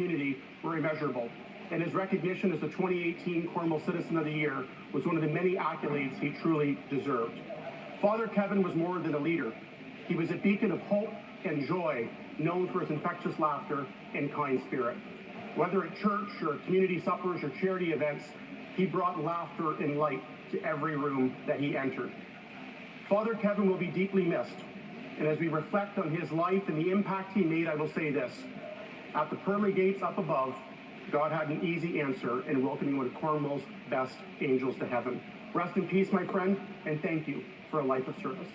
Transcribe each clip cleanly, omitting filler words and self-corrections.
community were immeasurable, and his recognition as the 2018 Cornwall Citizen of the Year was one of the many accolades he truly deserved. Father Kevin was more than a leader. He was a beacon of hope and joy, known for his infectious laughter and kind spirit. Whether at church or community suppers or charity events, he brought laughter and light to every room that he entered. Father Kevin will be deeply missed, and as we reflect on his life and the impact he made, I will say this: at the pearly gates up above, God had an easy answer in welcoming one of Cornwall's best angels to heaven. Rest in peace, my friend, and thank you for a life of service.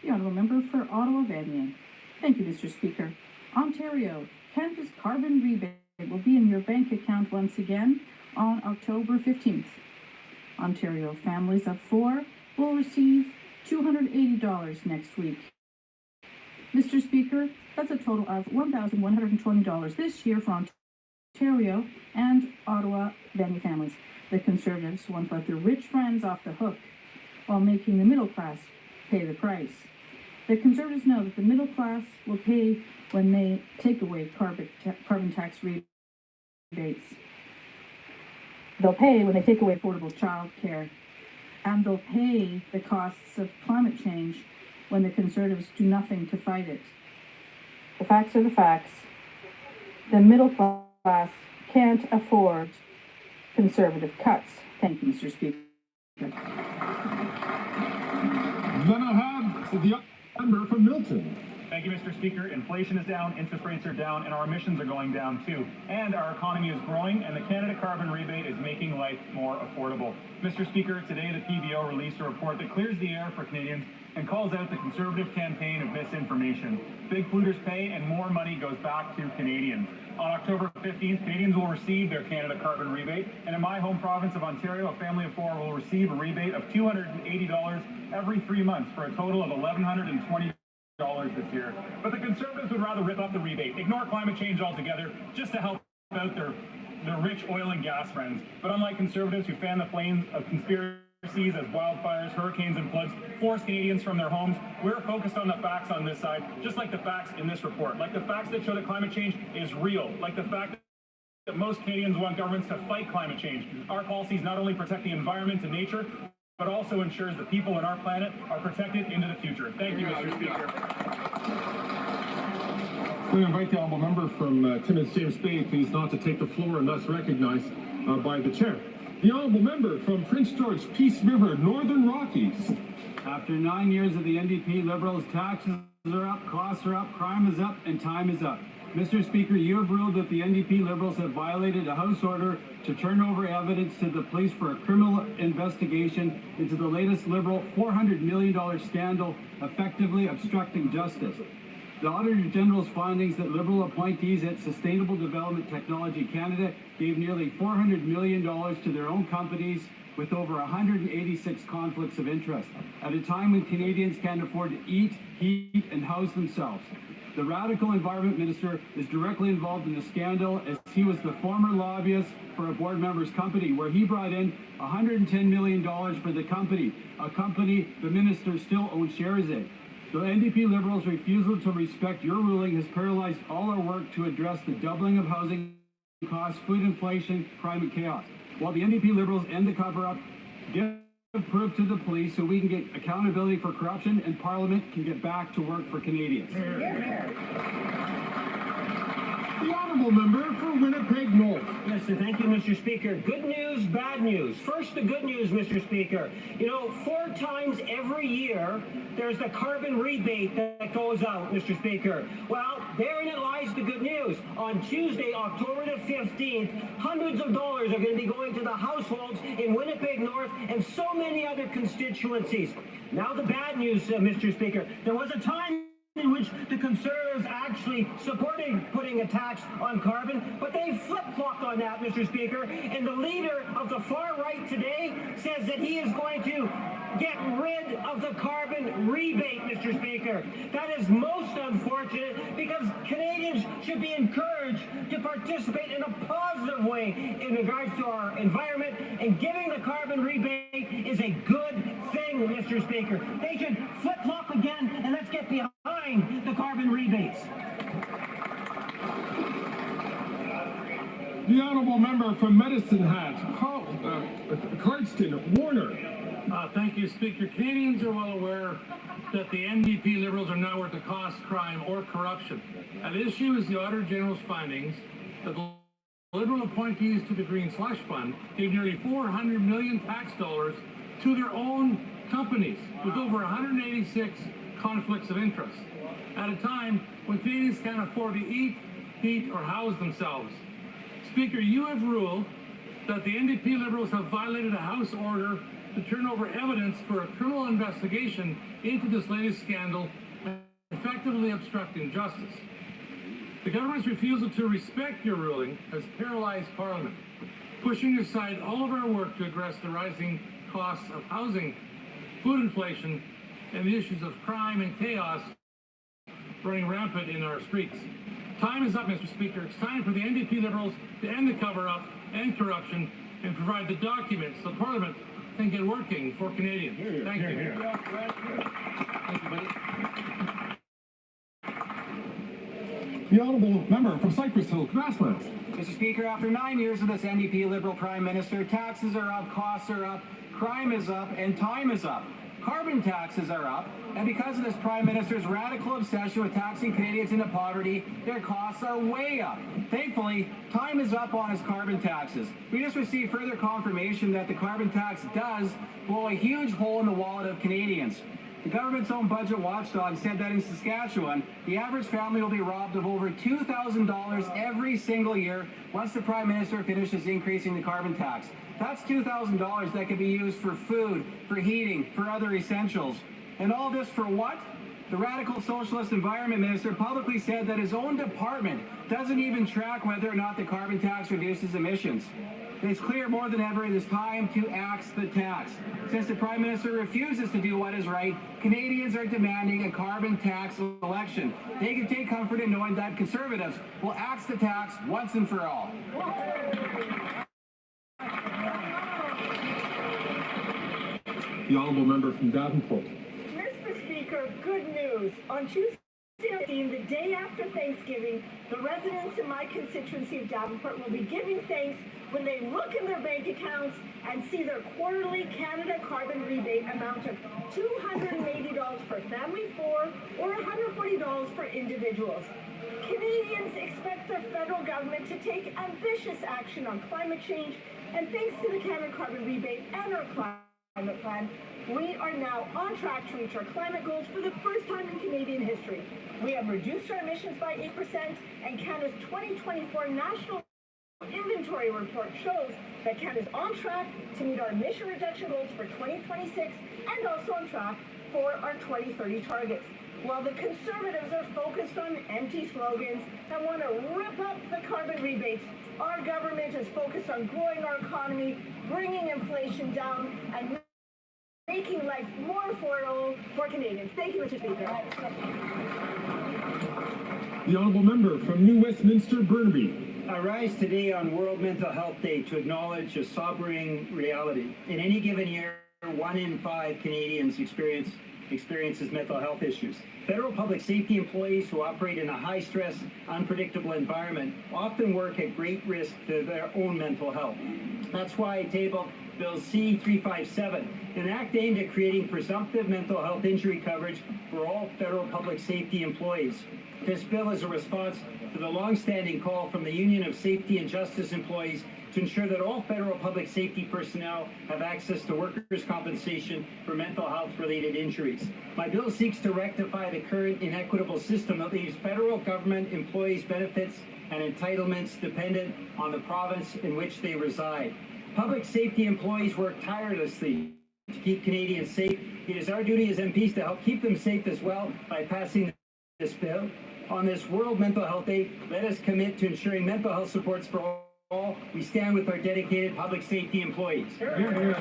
The Honourable Member for Ottawa-Vanier. Thank you, Mr. Speaker. Ontario, Canada's carbon rebate will be in your bank account once again on October 15th. Ontario families of 4 will receive $280 next week. Mr. Speaker, that's a total of $1,120 this year for Ontario and Ottawa-Vanier families. The Conservatives want to let their rich friends off the hook while making the middle class pay the price. The Conservatives know that the middle class will pay when they take away carbon tax rebates. They'll pay when they take away affordable child care. And they'll pay the costs of climate change when the Conservatives do nothing to fight it. The facts are the facts. The middle class can't afford Conservative cuts. Thank you, Mr. Speaker. Then I have the member from Milton. Thank you, Mr. Speaker. Inflation is down, interest rates are down, and our emissions are going down too. And our economy is growing, and the Canada Carbon Rebate is making life more affordable. Mr. Speaker, today the PBO released a report that clears the air for Canadians and calls out the Conservative campaign of misinformation. Big polluters pay, and more money goes back to Canadians. On October 15th, Canadians will receive their Canada Carbon Rebate, and in my home province of Ontario, a family of 4 will receive a rebate of $280 every 3 months for a total of $1,120 this year. But the Conservatives would rather rip up the rebate, ignore climate change altogether, just to help out their rich oil and gas friends. But unlike Conservatives who fan the flames of conspiracies as wildfires, hurricanes, and floods force Canadians from their homes, we're focused on the facts on this side, just like the facts in this report, like the facts that show that climate change is real, like the fact that most Canadians want governments to fight climate change. Our policies not only protect the environment and nature, but also ensures the people on our planet are protected into the future. Thank you, Mr. Speaker. We invite the honourable member from Timmins James Bay, please, not to take the floor and thus recognized by the chair. The honourable member from Prince George, Peace River, Northern Rockies. After 9 years of the NDP Liberals, taxes are up, costs are up, crime is up, and time is up. Mr. Speaker, you have ruled that the NDP Liberals have violated a House order to turn over evidence to the police for a criminal investigation into the latest Liberal $400 million scandal, effectively obstructing justice. The Auditor General's findings that Liberal appointees at Sustainable Development Technology Canada gave nearly $400 million to their own companies with over 186 conflicts of interest, at a time when Canadians can't afford to eat, heat, and house themselves. The Radical Environment Minister is directly involved in the scandal, as he was the former lobbyist for a board member's company, where he brought in $110 million for the company, a company the minister still owns shares in. The NDP Liberals' refusal to respect your ruling has paralyzed all our work to address the doubling of housing costs, food inflation, crime, and chaos. While the NDP Liberals end the cover-up, give proof to the police so we can get accountability for corruption and Parliament can get back to work for Canadians. The honourable member for Winnipeg North. Yes, thank you, Mr. Speaker. Good news, bad news. First, the good news, Mr. Speaker. You know, 4 times every year, there's the carbon rebate that goes out, Mr. Speaker. Well, therein it lies the good news. On Tuesday, October the 15th, hundreds of dollars are going to be going to the households in Winnipeg North and so many other constituencies. Now the bad news, Mr. Speaker. There was a time in which the Conservatives actually supported putting a tax on carbon, but they flip-flopped on that, Mr. Speaker, and the leader of the far right today says that he is going to get rid of the carbon rebate, Mr. Speaker. That is most unfortunate because Canadians should be encouraged to participate in a positive way in regards to our environment, and giving the carbon rebate is a good thing, Mr. Speaker. They should flip-flop rebates. The honourable member from Medicine Hat, Cardston Warner. Thank you, Speaker. Canadians are well aware that the NDP Liberals are not worth the cost, crime, or corruption. At issue is the Auditor General's findings that the Liberal appointees to the Green Slush Fund gave nearly $400 million tax dollars to their own companies, with over 186 conflicts of interest, at a time when Canadians can't afford to eat, heat, or house themselves. Speaker, you have ruled that the NDP Liberals have violated a House order to turn over evidence for a criminal investigation into this latest scandal, effectively obstructing justice. The government's refusal to respect your ruling has paralyzed Parliament, pushing aside all of our work to address the rising costs of housing, food inflation, and the issues of crime and chaos running rampant in our streets. Time is up, Mr. Speaker. It's time for the NDP Liberals to end the cover-up and corruption and provide the documents so Parliament can get working for Canadians. Thank you. Thank you, buddy. The honourable member from Cypress Hill Grasslands. Mr. Speaker, after 9 years of this NDP Liberal Prime Minister, taxes are up, costs are up, crime is up, and time is up. Carbon taxes are up, and because of this Prime Minister's radical obsession with taxing Canadians into poverty, their costs are way up. Thankfully, time is up on his carbon taxes. We just received further confirmation that the carbon tax does blow a huge hole in the wallet of Canadians. The government's own budget watchdog said that in Saskatchewan, the average family will be robbed of over $2,000 every single year once the Prime Minister finishes increasing the carbon tax. That's $2,000 that could be used for food, for heating, for other essentials. And all this for what? The radical socialist environment minister publicly said that his own department doesn't even track whether or not the carbon tax reduces emissions. It's clear more than ever it is time to axe the tax. Since the Prime Minister refuses to do what is right, Canadians are demanding a carbon tax election. They can take comfort in knowing that Conservatives will axe the tax once and for all. The honourable member from Davenport. Mr. Speaker, good news. On Tuesday, the day after Thanksgiving, the residents in my constituency of Davenport will be giving thanks when they look in their bank accounts and see their quarterly Canada carbon rebate amount of $280 for family of four or $140 for individuals. Canadians expect their federal government to take ambitious action on climate change, and thanks to the Canada carbon rebate and our climate plan, we are now on track to reach our climate goals for the first time in Canadian history. We have reduced our emissions by 8%, and Canada's 2024 National Inventory Report shows that Canada is on track to meet our emission reduction goals for 2026 and also on track for our 2030 targets. While the Conservatives are focused on empty slogans and want to rip up the carbon rebates, our government is focused on growing our economy, bringing inflation down, and making life more affordable for Canadians. Thank you, Mr. Speaker. The honourable member from New Westminster Burnaby. I rise today on World Mental Health Day to acknowledge a sobering reality. In any given year, 1 in 5 Canadians experiences mental health issues. Federal public safety employees who operate in a high-stress, unpredictable environment often work at great risk to their own mental health. That's why I tabled Bill C-357, an act aimed at creating presumptive mental health injury coverage for all federal public safety employees. This bill is a response to the long-standing call from the Union of Safety and Justice Employees to ensure that all federal public safety personnel have access to workers' compensation for mental health-related injuries. My bill seeks to rectify the current inequitable system that leaves federal government employees' benefits and entitlements dependent on the province in which they reside. Public safety employees work tirelessly to keep Canadians safe. It is our duty as MPs to help keep them safe as well by passing this bill. On this World Mental Health Day, let us commit to ensuring mental health supports for all. We stand with our dedicated public safety employees. Hear, hear.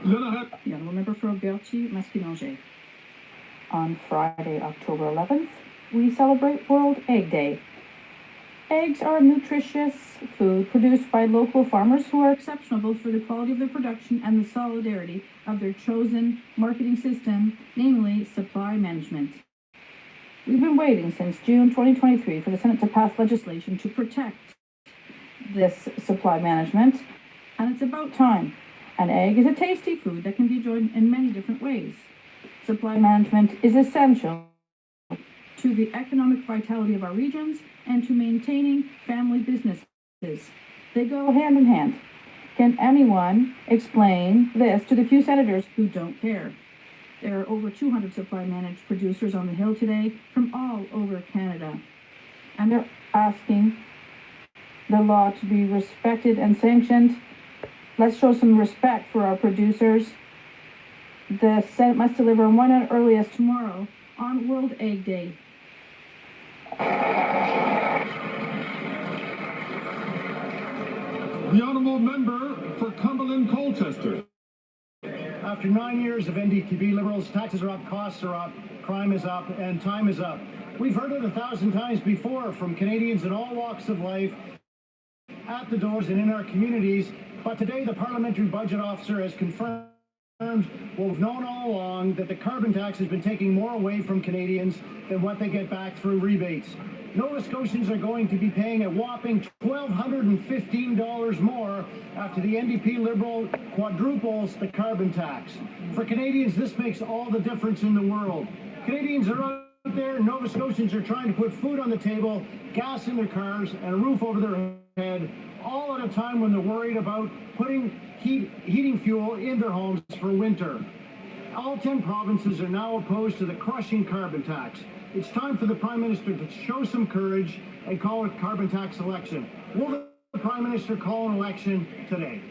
The honourable member for Berthier-Masquinongé. On Friday, October 11th, we celebrate World Egg Day. Eggs are a nutritious food produced by local farmers who are exceptional both for the quality of their production and the solidarity of their chosen marketing system, namely supply management. We've been waiting since June 2023 for the Senate to pass legislation to protect this supply management, and it's about time. An egg is a tasty food that can be enjoyed in many different ways. Supply management is essential to the economic vitality of our regions and to maintaining family businesses. They go hand in hand. Can anyone explain this to the few senators who don't care? There are over 200 supply managed producers on the Hill today from all over Canada, and they're asking the law to be respected and sanctioned. Let's show some respect for our producers. The Senate must deliver on one at earliest tomorrow on World Egg Day. The honourable member for Cumberland Colchester. After 9 years of NDP Liberals, taxes are up, costs are up, crime is up, and time is up. We've heard it 1,000 times before from Canadians in all walks of life, at the doors and in our communities, but today the Parliamentary Budget Officer has confirmed what we've known all along, that the carbon tax has been taking more away from Canadians than what they get back through rebates. Nova Scotians are going to be paying a whopping $1,215 more after the NDP Liberal quadruples the carbon tax. For Canadians, this makes all the difference in the world. Canadians are out there, Nova Scotians are trying to put food on the table, gas in their cars, and a roof over their head, all at a time when they're worried about putting heating fuel in their homes for winter. All 10 provinces are now opposed to the crushing carbon tax. It's time for the Prime Minister to show some courage and call a carbon tax election. Will the Prime Minister call an election today?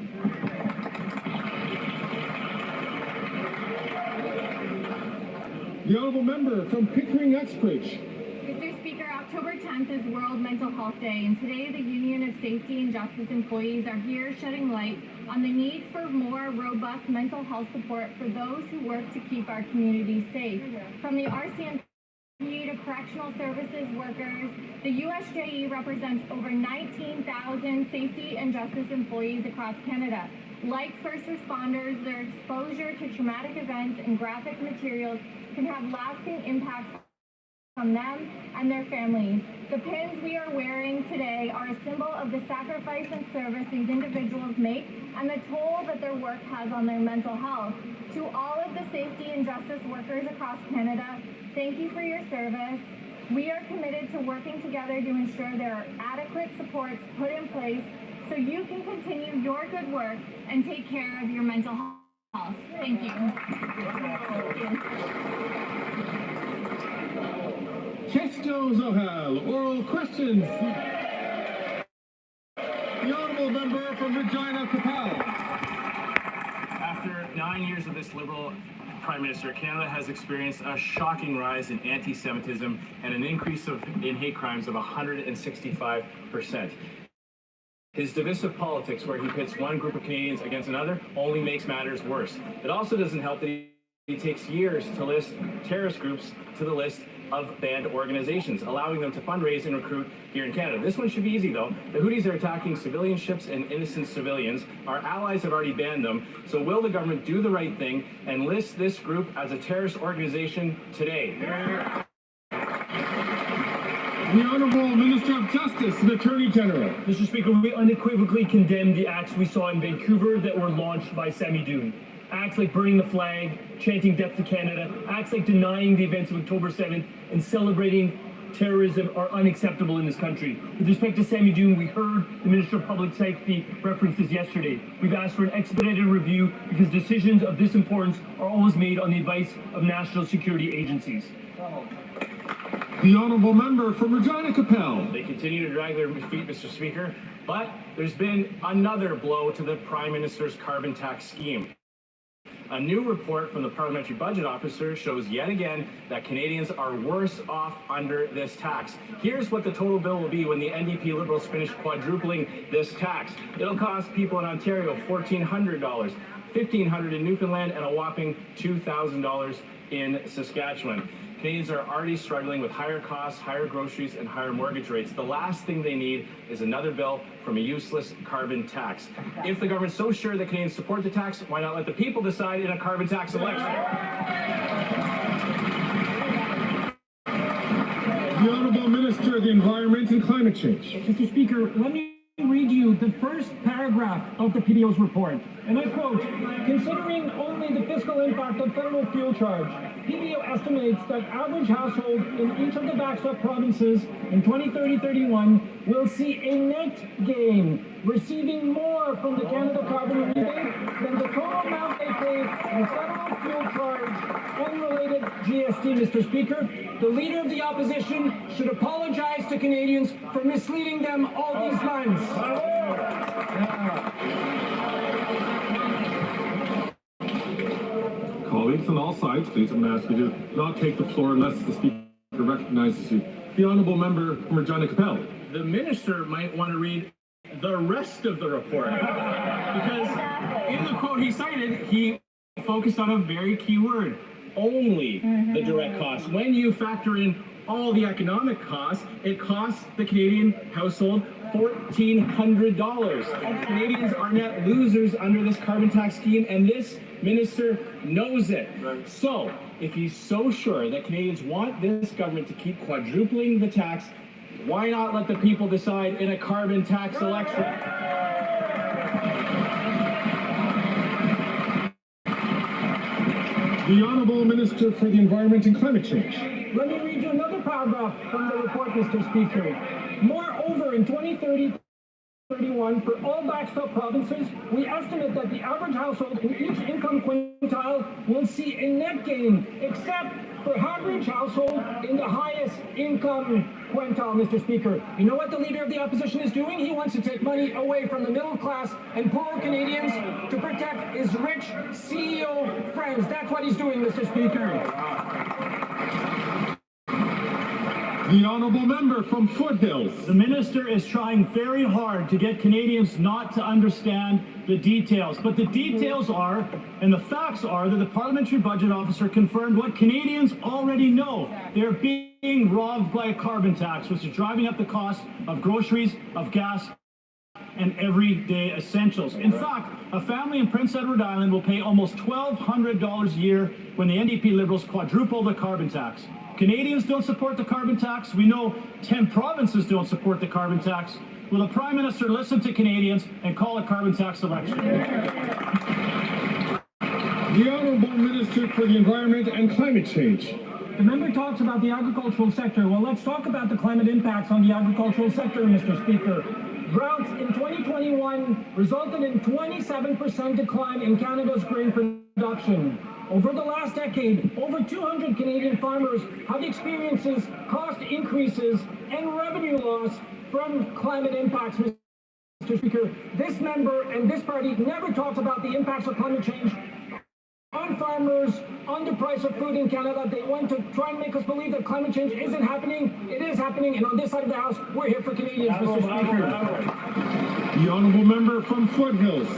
The honourable member from Pickering Uxbridge. Mr. Speaker, October 10th is World Mental Health Day, and today the Union of Safety and Justice Employees are here shedding light on the need for more robust mental health support for those who work to keep our communities safe. From the RCMP to correctional services workers, the USJE represents over 19,000 safety and justice employees across Canada. Like first responders, their exposure to traumatic events and graphic materials can have lasting impacts on them and their families. The pins we are wearing today are a symbol of the sacrifice and service these individuals make and the toll that their work has on their mental health. To all of the safety and justice workers across Canada, thank you for your service. We are committed to working together to ensure there are adequate supports put in place so you can continue your good work and take care of your mental health. Thank you. Chestos O'Hell, oral questions. The honourable member from Regina Capel. After 9 years of this Liberal Prime Minister, Canada has experienced a shocking rise in anti-Semitism and an increase in hate crimes of 165%. His divisive politics, where he pits one group of Canadians against another, only makes matters worse. It also doesn't help that he takes years to list terrorist groups to the list of banned organizations, allowing them to fundraise and recruit here in Canada. This one should be easy, though. The Houthis are attacking civilian ships and innocent civilians. Our allies have already banned them. So will the government do the right thing and list this group as a terrorist organization today? The Honourable Minister of Justice and Attorney General. Mr. Speaker, we unequivocally condemn the acts we saw in Vancouver that were launched by Sami Doon. Acts like burning the flag, chanting death to Canada, acts like denying the events of October 7th and celebrating terrorism are unacceptable in this country. With respect to Sami Doon, we heard the Minister of Public Safety reference this yesterday. We've asked for an expedited review because decisions of this importance are always made on the advice of national security agencies. The honourable member from Regina Capel. They continue to drag their feet, Mr. Speaker, but there's been another blow to the Prime Minister's carbon tax scheme. A new report from the Parliamentary Budget Officer shows yet again that Canadians are worse off under this tax. Here's what the total bill will be when the NDP Liberals finish quadrupling this tax. It'll cost people in Ontario $1,400, $1,500 in Newfoundland, and a whopping $2,000 in Saskatchewan. Canadians are already struggling with higher costs, higher groceries, and higher mortgage rates. The last thing they need is another bill from a useless carbon tax. If the government's so sure that Canadians support the tax, why not let the people decide in a carbon tax election? The Honourable Minister of the Environment and Climate Change. Mr. Speaker, let me read you the first paragraph of the PBO's report. And I quote, considering only the fiscal impact of federal fuel charge, PBO estimates that average household in each of the backstop provinces in 2030-31 will see a net gain, receiving more from the Canada Carbon Rebate than the total amount they pay in federal fuel charge and related GST, Mr. Speaker. The Leader of the Opposition should apologize to Canadians for misleading them all these months. Colleagues on all sides, please, I'm going to ask you to not take the floor unless the Speaker recognizes you. The Honourable Member from Regina Capel. The minister might want to read the rest of the report, because in the quote he cited, he focused on a very key word: only the direct costs. When you factor in all the economic costs, it costs the Canadian household $1,400. Canadians are net losers under this carbon tax scheme, and this minister knows it. So, if he's so sure that Canadians want this government to keep quadrupling the tax, why not let the people decide in a carbon tax election? The Honourable Minister for the Environment and Climate Change. Let me read you another paragraph from the report, Mr. Speaker. Moreover, in 2030-31, for all backstop provinces, we estimate that the average household in each income quintile will see a net gain, except for average household in the highest income quintile, Mr. Speaker. You know what the Leader of the Opposition is doing? He wants to take money away from the middle class and poor Canadians to protect his rich CEO friends. That's what he's doing, Mr. Speaker. The Honourable Member from Foothills. The minister is trying very hard to get Canadians not to understand the details. But the details are, and the facts are, that the Parliamentary Budget Officer confirmed what Canadians already know. They're being robbed by a carbon tax, which is driving up the cost of groceries, of gas, and everyday essentials. In fact, a family in Prince Edward Island will pay almost $1,200 a year when the NDP Liberals quadruple the carbon tax. Canadians don't support the carbon tax. We know 10 provinces don't support the carbon tax. Will the Prime Minister listen to Canadians and call a carbon tax election? The Honourable Minister for the Environment and Climate Change. The member talks about the agricultural sector. Well, let's talk about the climate impacts on the agricultural sector, Mr. Speaker. Droughts in 2021 resulted in 27% decline in Canada's grain production. Over the last decade, over 200 Canadian farmers have experienced cost increases and revenue loss from climate impacts, Mr. Speaker. This member and this party never talks about the impacts of climate change on farmers, on the price of food in Canada. They want to try and make us believe that climate change isn't happening. It is happening, and on this side of the House, we're here for Canadians, Mr. Speaker. The Honourable Member from Foothills.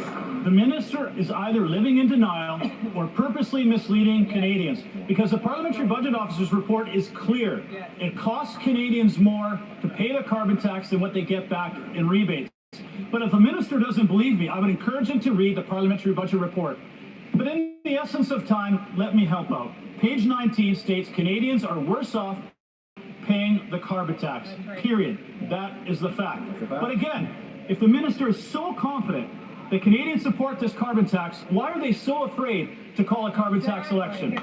The minister is either living in denial or purposely misleading Canadians, because the Parliamentary Budget Officer's report is clear. It costs Canadians more to pay the carbon tax than what they get back in rebates. But if the minister doesn't believe me, I would encourage him to read the Parliamentary Budget report. But in the essence of time, let me help out. Page 19 states Canadians are worse off paying the carbon tax, period. That is the fact. But again, if the minister is so confident that Canadians support this carbon tax, why are they so afraid to call a carbon tax election?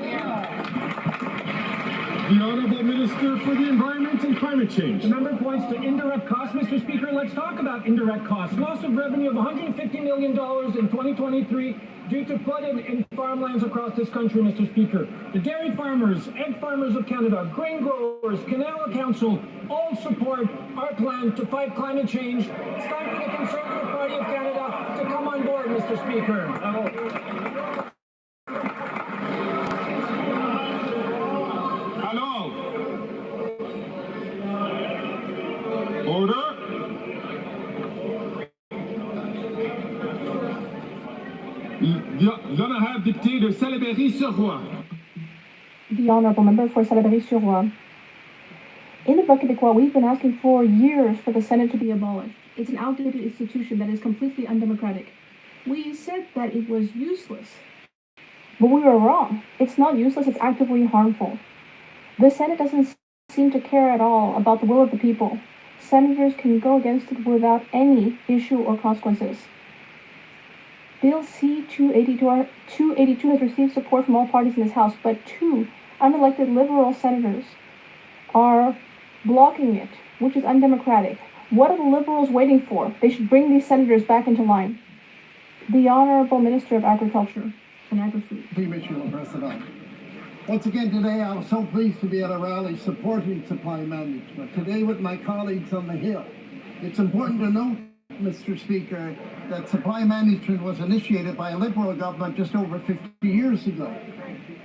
The Honourable Minister for the Environment and Climate Change. The member points to indirect costs, Mr. Speaker. Let's talk about indirect costs. Loss of revenue of $150 million in 2023 due to flooding in farmlands across this country, Mr. Speaker. The dairy farmers, egg farmers of Canada, grain growers, Canal Council all support our plan to fight climate change. It's time for the Conservative Party of Canada to come on board, Mr. Speaker. Order. L'honorable député de Salaberry-sur-Roi. The Honourable Member for Salaberry-sur-Roi. In the Bloc Québécois, we've been asking for years for the Senate to be abolished. It's an outdated institution that is completely undemocratic. We said that it was useless. But we were wrong. It's not useless, it's actively harmful. The Senate doesn't seem to care at all about the will of the people. Senators can go against it without any issue or consequences. Bill C-282 has received support from all parties in this House, but 2 unelected Liberal senators are blocking it, which is undemocratic. What are the Liberals waiting for? They should bring these senators back into line. The Honourable Minister of Agriculture and Agri-Food. Mr. President. Once again today, I was so pleased to be at a rally supporting supply management. Today with my colleagues on the Hill. It's important to note, Mr. Speaker, that supply management was initiated by a Liberal government just over 50 years ago.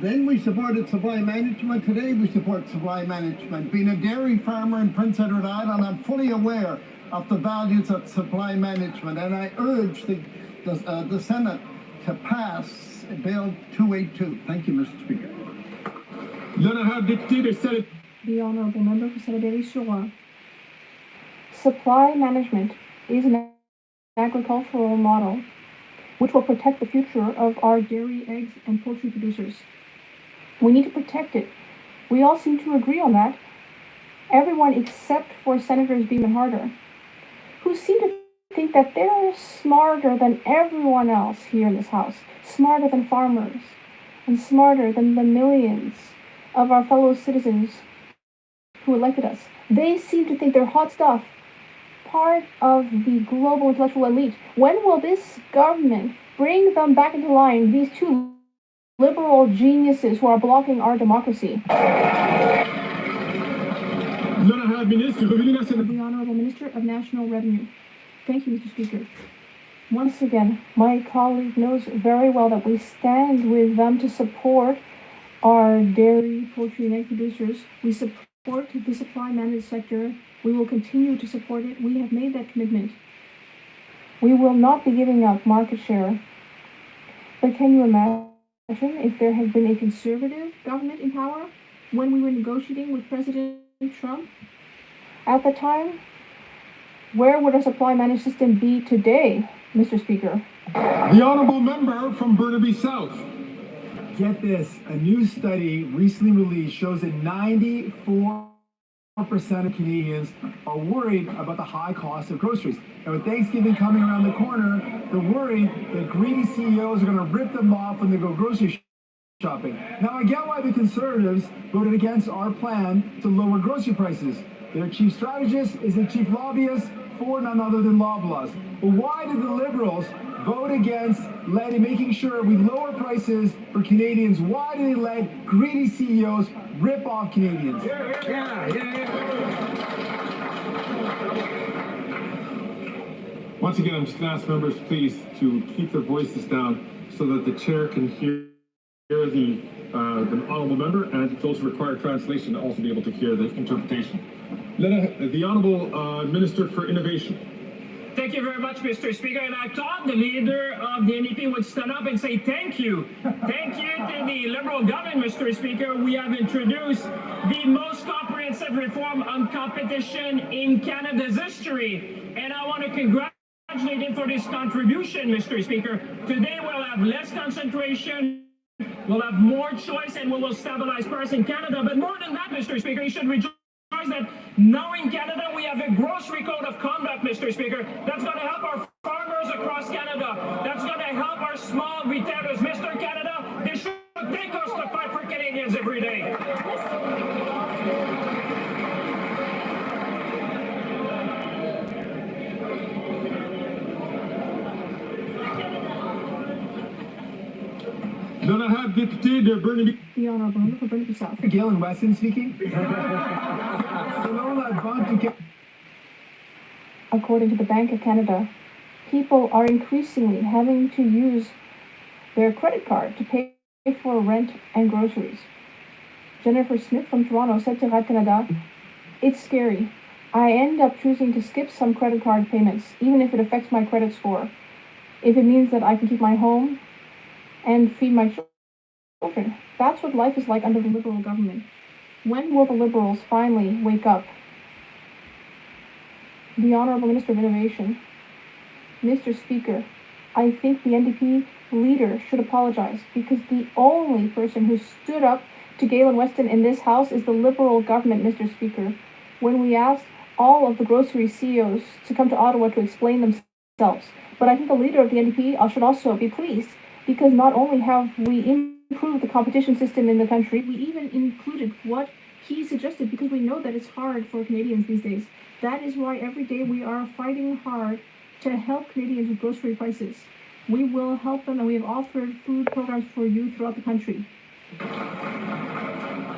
Then we supported supply management. Today we support supply management. Being a dairy farmer in Prince Edward Island, I'm fully aware of the values of supply management, and I urge the Senate to pass Bill 282. Thank you, Mr. Speaker. The Honourable Member for Salaberry-sur-Roi. Supply management is an agricultural model which will protect the future of our dairy, eggs, and poultry producers. We need to protect it. We all seem to agree on that. Everyone except for Senators Beam and Harder, who seem to think that they're smarter than everyone else here in this House, smarter than farmers, and smarter than the millions of our fellow citizens who elected us. They seem to think they're hot stuff, part of the global intellectual elite. When will this government bring them back into line, these 2 liberal geniuses who are blocking our democracy? The Honourable Minister of National Revenue. Thank you, Mr. Speaker. Once again, my colleague knows very well that we stand with them to support our dairy, poultry, and egg producers. We support the supply managed sector. We will continue to support it. We have made that commitment. We will not be giving up market share. But can you imagine if there had been a conservative government in power when we were negotiating with President Trump? At the time, where would our supply managed system be today, Mr. Speaker? The Honourable Member from Burnaby South. Get this, a new study recently released shows that 94% of Canadians are worried about the high cost of groceries. And with Thanksgiving coming around the corner, they're worried that greedy CEOs are going to rip them off when they go grocery shopping. Now, I get why the Conservatives voted against our plan to lower grocery prices. Their chief strategist is the chief lobbyist for none other than Loblaws. But why did the Liberals vote against making sure we lower prices for Canadians? Why did they let greedy CEOs rip off Canadians? Once again, I'm just going to ask members, please, to keep their voices down so that the chair can hear the Honourable Member, and those who require translation to also be able to hear the interpretation. The Honourable Minister for Innovation. Thank you very much, Mr. Speaker. And I thought the leader of the NDP would stand up and say thank you. Thank you to the Liberal government, Mr. Speaker. We have introduced the most comprehensive reform on competition in Canada's history. And I want to congratulate him for this contribution, Mr. Speaker. Today we'll have less concentration, we'll have more choice, and we will stabilize price in Canada. But more than that, Mr. Speaker, you should rejoice that now in Canada we have a grocery code of conduct, Mr. Speaker, that's going to help our farmers across Canada. That's going to help our small retailers. Mr. Canada, they should take us to fight for Canadians every day. The Honourable Member for Burnaby South. Galen Weston speaking. According to the Bank of Canada, people are increasingly having to use their credit card to pay for rent and groceries. Jennifer Smith from Toronto said to Radio Canada, "It's scary. I end up choosing to skip some credit card payments, even if it affects my credit score, if it means that I can keep my home and feed my children. That's what life is like under the Liberal government. When will the Liberals finally wake up? The Honourable Minister of Innovation. Mr. Speaker, I think the NDP leader should apologize because the only person who stood up to Galen Weston in this House is the Liberal government, Mr. Speaker. When we asked all of the grocery CEOs to come to Ottawa to explain themselves. But I think the leader of the NDP should also be pleased because not only have we improved the competition system in the country, we even included what he suggested because we know that it's hard for Canadians these days. That is why every day we are fighting hard to help Canadians with grocery prices. We will help them, and we have offered food programs for you throughout the country.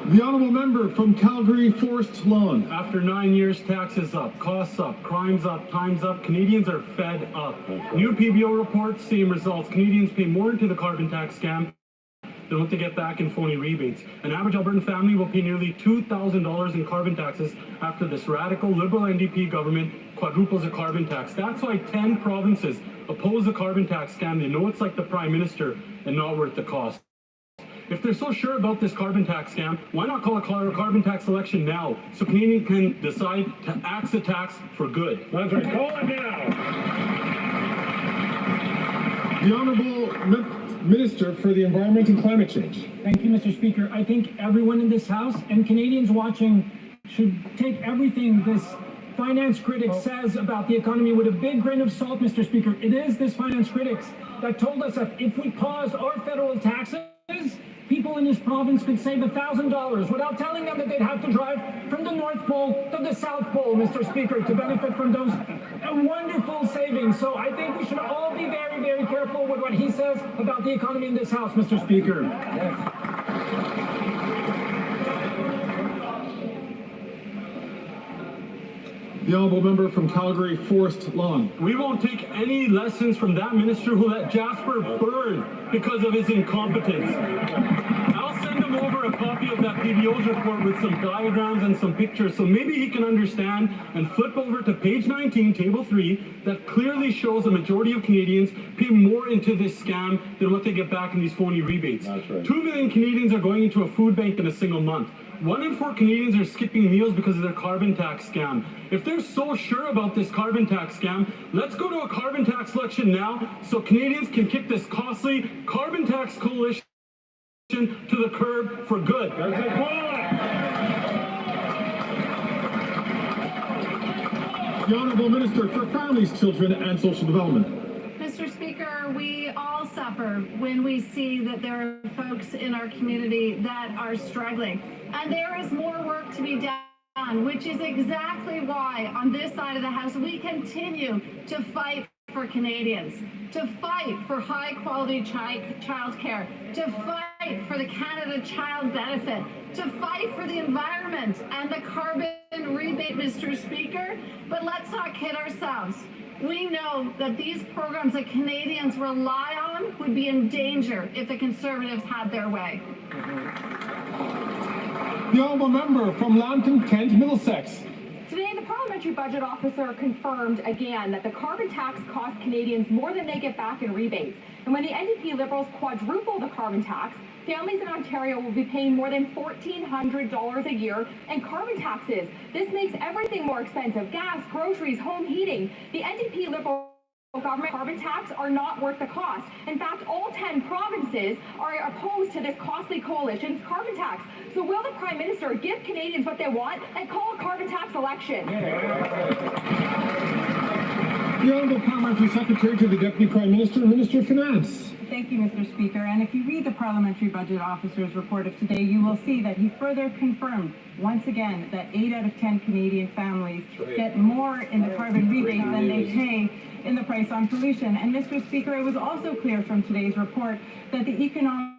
The honourable member from Calgary Forest Lawn. After 9 years, taxes up, costs up, crimes up, time's up. Canadians are fed up. New PBO reports, same results. Canadians pay more into the carbon tax scam than what they get back in phony rebates. An average Albertan family will pay nearly $2,000 in carbon taxes after this radical Liberal NDP government quadruples the carbon tax. That's why 10 provinces oppose the carbon tax scam. They know it's like the Prime Minister and not worth the cost. If they're so sure about this carbon tax scam, why not call a carbon tax election now so Canadians can decide to axe the tax for good? That's right. Call it now. The Honourable Minister for the Environment and Climate Change. Thank you, Mr. Speaker. I think everyone in this House and Canadians watching should take everything this finance critic says about the economy with a big grain of salt, Mr. Speaker. It is this finance critics that told us that if we paused our federal taxes, people in this province could save $1,000 without telling them that they'd have to drive from the North Pole to the South Pole, Mr. Speaker, to benefit from those wonderful savings. So I think we should all be very, very careful with what he says about the economy in this House, Mr. Speaker. The honourable member from Calgary Forest Lawn. We won't take any lessons from that minister who let Jasper burn because of his incompetence. I'll send him over a copy of that PBO's report with some diagrams and some pictures so maybe he can understand and flip over to page 19, table 3, that clearly shows the majority of Canadians pay more into this scam than what they get back in these phony rebates. That's right. 2 million Canadians are going into a food bank in a single month. 1 in 4 Canadians are skipping meals because of their carbon tax scam. If they're so sure about this carbon tax scam, let's go to a carbon tax election now so Canadians can kick this costly carbon tax coalition to the curb for good. The Honourable Minister for Families, Children and Social Development. Mr. Speaker, we all suffer when we see that there are folks in our community that are struggling. And there is more work to be done, which is exactly why on this side of the House we continue to fight for Canadians, to fight for high-quality child care, to fight for the Canada Child Benefit, to fight for the environment and the carbon rebate, Mr. Speaker. But let's not kid ourselves. We know that these programs that Canadians rely on would be in danger if the Conservatives had their way. The honourable member from Lambton, Kent, Middlesex. Today, the Parliamentary Budget Officer confirmed again that the carbon tax costs Canadians more than they get back in rebates. And when the NDP Liberals quadruple the carbon tax, families in Ontario will be paying more than $1,400 a year in carbon taxes. This makes everything more expensive: gas, groceries, home heating. The NDP Liberal government carbon tax are not worth the cost. In fact, all 10 provinces are opposed to this costly coalition's carbon tax. So will the Prime Minister give Canadians what they want and call a carbon tax election? The Honourable Parliamentary Secretary to the Deputy Prime Minister, Minister of Finance. Thank you, Mr. Speaker. And if you read the Parliamentary Budget Officer's report of today, you will see that he further confirmed once again that 8 out of 10 Canadian families get more in the carbon rebate than they pay in the price on pollution. And Mr. Speaker, it was also clear from today's report that the economic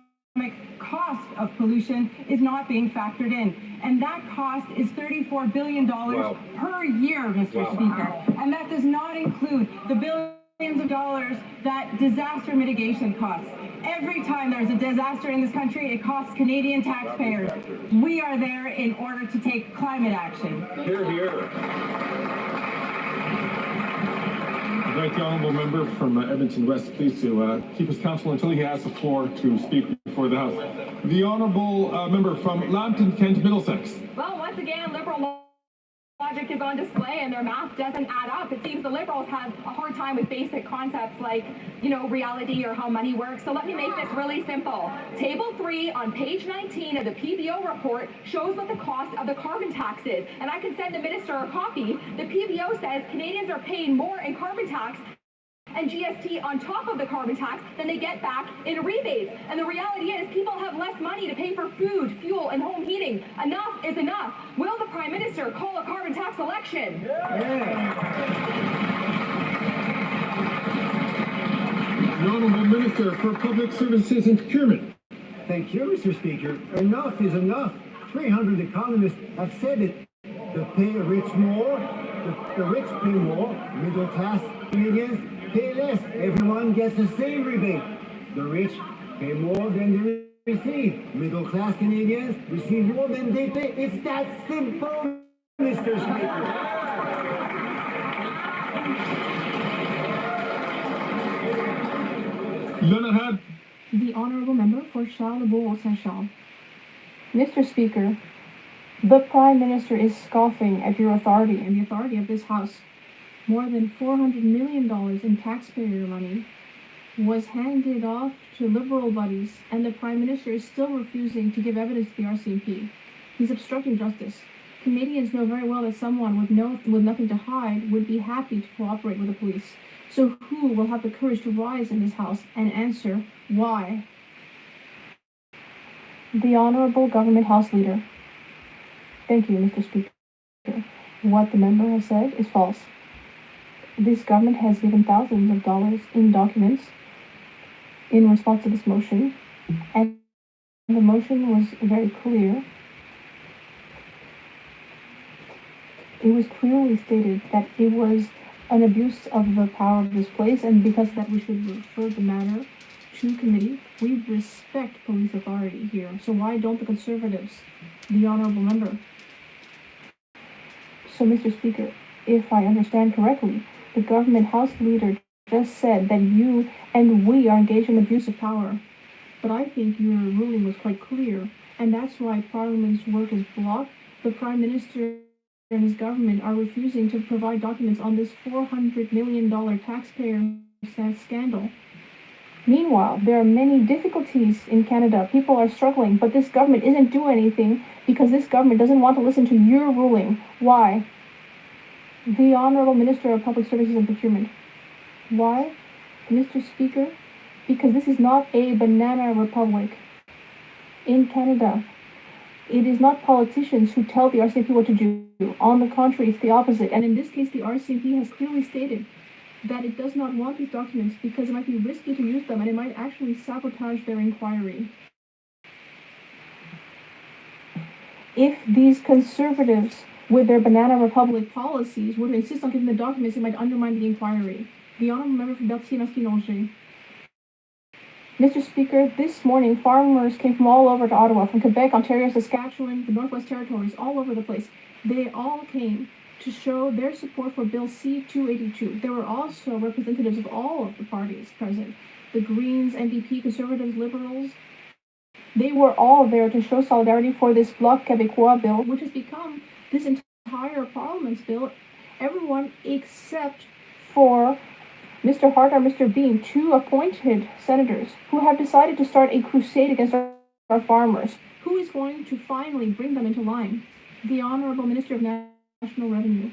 cost of pollution is not being factored in. And that cost is $34 billion per year, Mr. Speaker. And that does not include the billions of dollars that disaster mitigation costs. Every time there's a disaster in this country, it costs Canadian taxpayers. We are there in order to take climate action. Hear, hear. I'd like the honourable member from Edmonton West, please, to keep his counsel until he has the floor to speak before the House. The honourable member from Lambton, Kent, Middlesex. Well, once again, Liberal logic is on display and their math doesn't add up. It seems the Liberals have a hard time with basic concepts like, reality or how money works. So let me make this really simple. Table 3 on page 19 of the PBO report shows what the cost of the carbon tax is. And I can send the minister a copy. The PBO says Canadians are paying more in carbon tax and GST on top of the carbon tax than they get back in rebates. And the reality is people have less money to pay for food, fuel, and home heating. Enough is enough. Will the Prime Minister call a carbon tax election? The Honourable Minister for Public Services and Procurement. Thank you, Mr. Speaker. Enough is enough. 300 economists have said it. The pay rich more, the rich pay more, middle class Canadians pay less. Everyone gets the same rebate. The rich pay more than they receive. Middle class Canadians receive more than they pay. It's that simple, Mr. Speaker. The Honourable Member for Charles-de-Beauce-Saint-Charles. Mr. Speaker, the Prime Minister is scoffing at your authority and the authority of this House. More than $400 million in taxpayer money was handed off to Liberal buddies, and the Prime Minister is still refusing to give evidence to the RCMP. He's obstructing justice. Canadians know very well that someone with nothing to hide would be happy to cooperate with the police. So who will have the courage to rise in this House and answer why? The Honourable Government House Leader. Thank you, Mr. Speaker. What the member has said is false. This government has given thousands of dollars in documents in response to this motion, and the motion was very clear. It was clearly stated that it was an abuse of the power of this place, and because of that we should refer the matter to committee. We respect police authority here, so why don't the Conservatives? The Honourable Member. So, Mr. Speaker, if I understand correctly, the Government House Leader just said that you and we are engaged in abuse of power. But I think your ruling was quite clear, and that's why Parliament's work is blocked. The Prime Minister and his government are refusing to provide documents on this $400 million taxpayer scandal. Meanwhile, there are many difficulties in Canada. People are struggling, but this government isn't doing anything because this government doesn't want to listen to your ruling. Why? The Honourable Minister of Public Services and Procurement. Why, Mr. Speaker? Because this is not a banana republic. In Canada, it is not politicians who tell the RCMP what to do. On the contrary, it's the opposite. And in this case, the RCMP has clearly stated that it does not want these documents because it might be risky to use them and it might actually sabotage their inquiry. If these Conservatives with their Banana Republic policies would insist on giving the documents, it might undermine the inquiry. The Honourable Member for Berthier-Masquinongé. Mr. Speaker, this morning farmers came from all over to Ottawa, from Quebec, Ontario, Saskatchewan, the Northwest Territories, all over the place. They all came to show their support for Bill C-282. There were also representatives of all of the parties present. The Greens, NDP, Conservatives, Liberals. They were all there to show solidarity for this Bloc Québécois bill, which has become this entire Parliament's bill. Everyone except for Mr. Hart or Mr. Beam, two appointed senators who have decided to start a crusade against our farmers. Who is going to finally bring them into line? The Honourable Minister of National Revenue.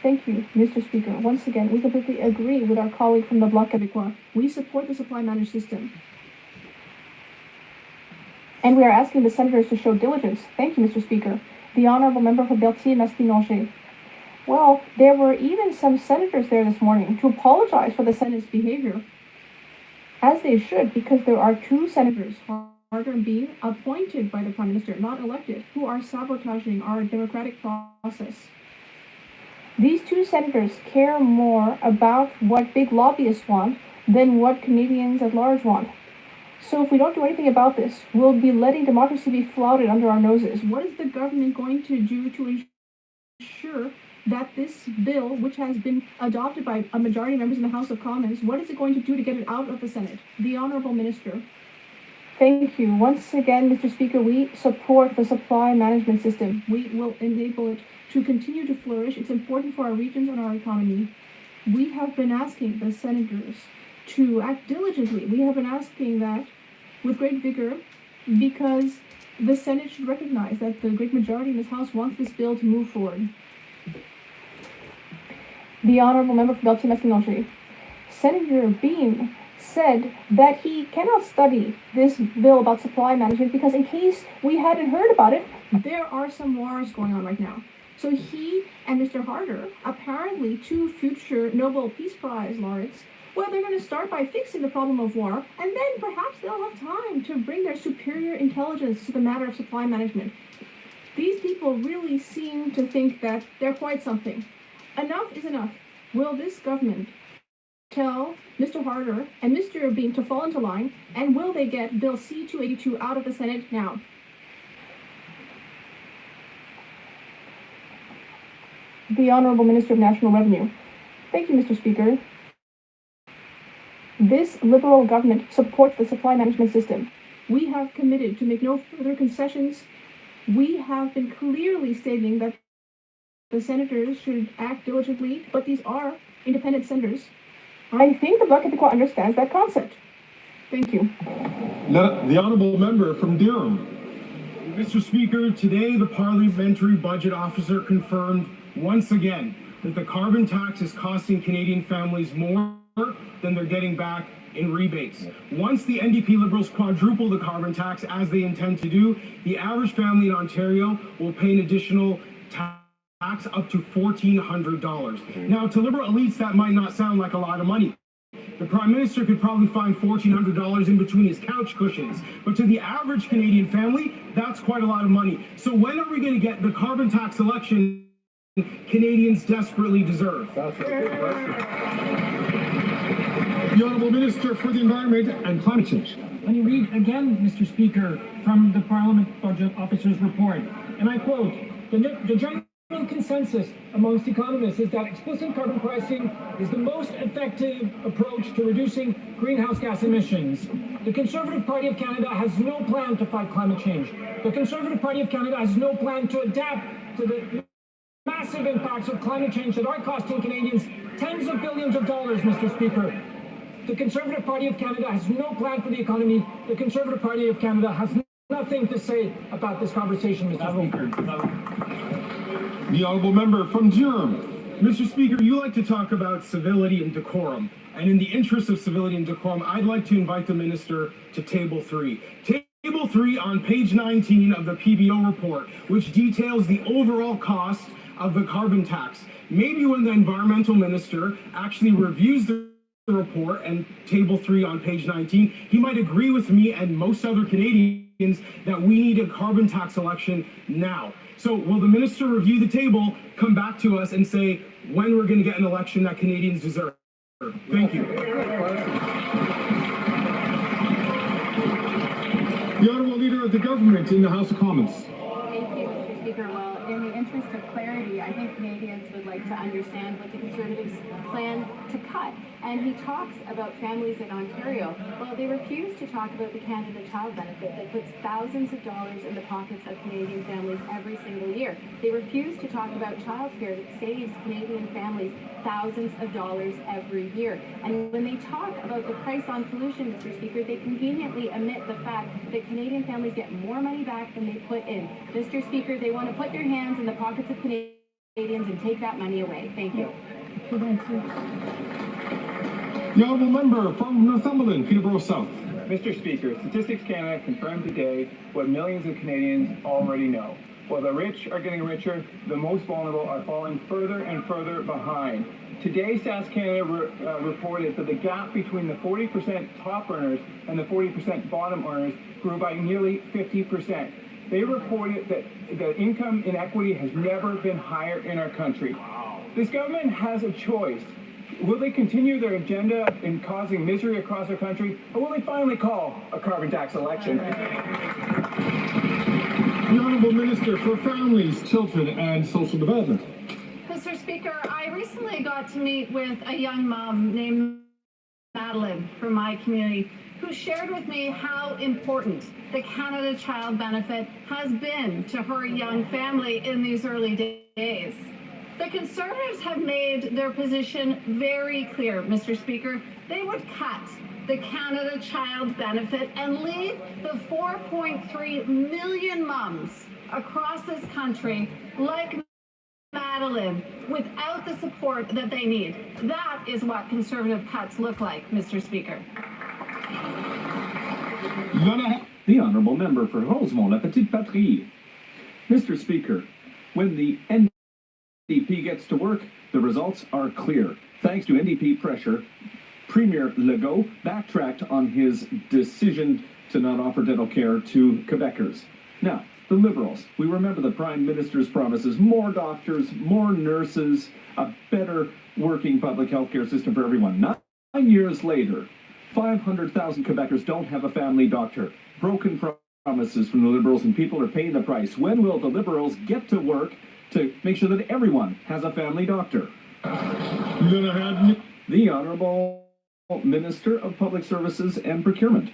Thank you, Mr. Speaker. Once again, we completely agree with our colleague from the Bloc Québécois. We support the supply managed system. And we are asking the senators to show diligence. Thank you, Mr. Speaker. The Honourable Member for Berthier-Masquinongé. Well, there were even some senators there this morning to apologize for the Senate's behavior. As they should, because there are two senators, Harder and Beam, appointed by the Prime Minister, not elected, who are sabotaging our democratic process. These two senators care more about what big lobbyists want than what Canadians at large want. So if we don't do anything about this, we'll be letting democracy be flouted under our noses. What is the government going to do to ensure that this bill, which has been adopted by a majority of members in the House of Commons, what is it going to do to get it out of the Senate? The Honourable Minister. Thank you. Once again, Mr. Speaker, we support the supply management system. We will enable it to continue to flourish. It's important for our regions and our economy. We have been asking the senators to act diligently. We have been asking that with great vigor because the Senate should recognize that the great majority in this House wants this bill to move forward. The Honourable Member for Berthier-Maskinongé. Senator Beam said that he cannot study this bill about supply management because in case we hadn't heard about it, there are some wars going on right now. So he and Mr. Harder, apparently two future Nobel Peace Prize laureates, well, they're going to start by fixing the problem of war, and then perhaps they'll have time to bring their superior intelligence to the matter of supply management. These people really seem to think that they're quite something. Enough is enough. Will this government tell Mr. Harder and Mr. Beam to fall into line, and will they get Bill C-282 out of the Senate now? The Honourable Minister of National Revenue. Thank you, Mr. Speaker. This Liberal government supports the supply management system. We have committed to make no further concessions. We have been clearly stating that the senators should act diligently, but these are independent senators. I think the Bloc Québécois understands that concept. Thank you. The Honourable Member from Durham. Mr. Speaker, today the Parliamentary Budget Officer confirmed once again that the carbon tax is costing Canadian families more than they're getting back in rebates. Once the NDP Liberals quadruple the carbon tax, as they intend to do, the average family in Ontario will pay an additional tax up to $1,400. Now, to Liberal elites, that might not sound like a lot of money. The Prime Minister could probably find $1,400 in between his couch cushions. But to the average Canadian family, that's quite a lot of money. So when are we going to get the carbon tax election Canadians desperately deserve? That's a good question. The Honourable Minister for the Environment and Climate Change. Let me read again, Mr. Speaker, from the Parliament Budget Officer's report, and I quote, the general consensus amongst economists is that explicit carbon pricing is the most effective approach to reducing greenhouse gas emissions. The Conservative Party of Canada has no plan to fight climate change. The Conservative Party of Canada has no plan to adapt to the massive impacts of climate change that are costing Canadians tens of billions of dollars, Mr. Speaker. The Conservative Party of Canada has no plan for the economy. The Conservative Party of Canada has nothing to say about this conversation, Mr. Speaker. The Honourable Member from Durham. Mr. Speaker, you like to talk about civility and decorum. And in the interest of civility and decorum, I'd like to invite the Minister to Table 3. Table 3 on page 19 of the PBO report, which details the overall cost of the carbon tax. Maybe when the Environmental Minister actually reviews the report and Table 3 on page 19, he might agree with me and most other Canadians that we need a carbon tax election now. So will the Minister review the table, come back to us and say when we're going to get an election that Canadians deserve? Thank you. The Honourable Leader of the Government in the House of Commons. Thank you, Mr. Speaker. Well, in the interest of clarity, I think Canadians would like to understand what the Conservatives plan to cut. And he talks about families in Ontario. Well, they refuse to talk about the Canada Child Benefit that puts thousands of dollars in the pockets of Canadian families every single year. They refuse to talk about childcare that saves Canadian families thousands of dollars every year. And when they talk about the price on pollution, Mr. Speaker, they conveniently omit the fact that Canadian families get more money back than they put in. Mr. Speaker, they want to put their hands in the pockets of Canadians and take that money away. Thank you. The Honourable Member from Northumberland, Peterborough South. Mr. Speaker, Statistics Canada confirmed today what millions of Canadians already know. While the rich are getting richer, the most vulnerable are falling further and further behind. Today, Stats Canada reported that the gap between the 40% top earners and the 40% bottom earners grew by nearly 50%. They reported that the income inequity has never been higher in our country. This government has a choice. Will they continue their agenda in causing misery across our country, or will they finally call a carbon tax election? The Honourable Minister for Families, Children and Social Development. Mr. Speaker, I recently got to meet with a young mom named Madeline from my community who shared with me how important the Canada Child Benefit has been to her young family in these early days. The Conservatives have made their position very clear, Mr. Speaker. They would cut the Canada Child Benefit and leave the 4.3 million mums across this country, like Madeline, without the support that they need. That is what Conservative cuts look like, Mr. Speaker. The Honourable Member for Rosemont-la-Petite-Patrie. Mr. Speaker, when the NDP gets to work, the results are clear. Thanks to NDP pressure, Premier Legault backtracked on his decision to not offer dental care to Quebecers. Now, the Liberals, we remember the Prime Minister's promises: more doctors, more nurses, a better working public health care system for everyone. 9 years later, 500,000 Quebecers don't have a family doctor. Broken promises from the Liberals, and people are paying the price. When will the Liberals get to work to make sure that everyone has a family doctor? The Honourable Minister of Public Services and Procurement.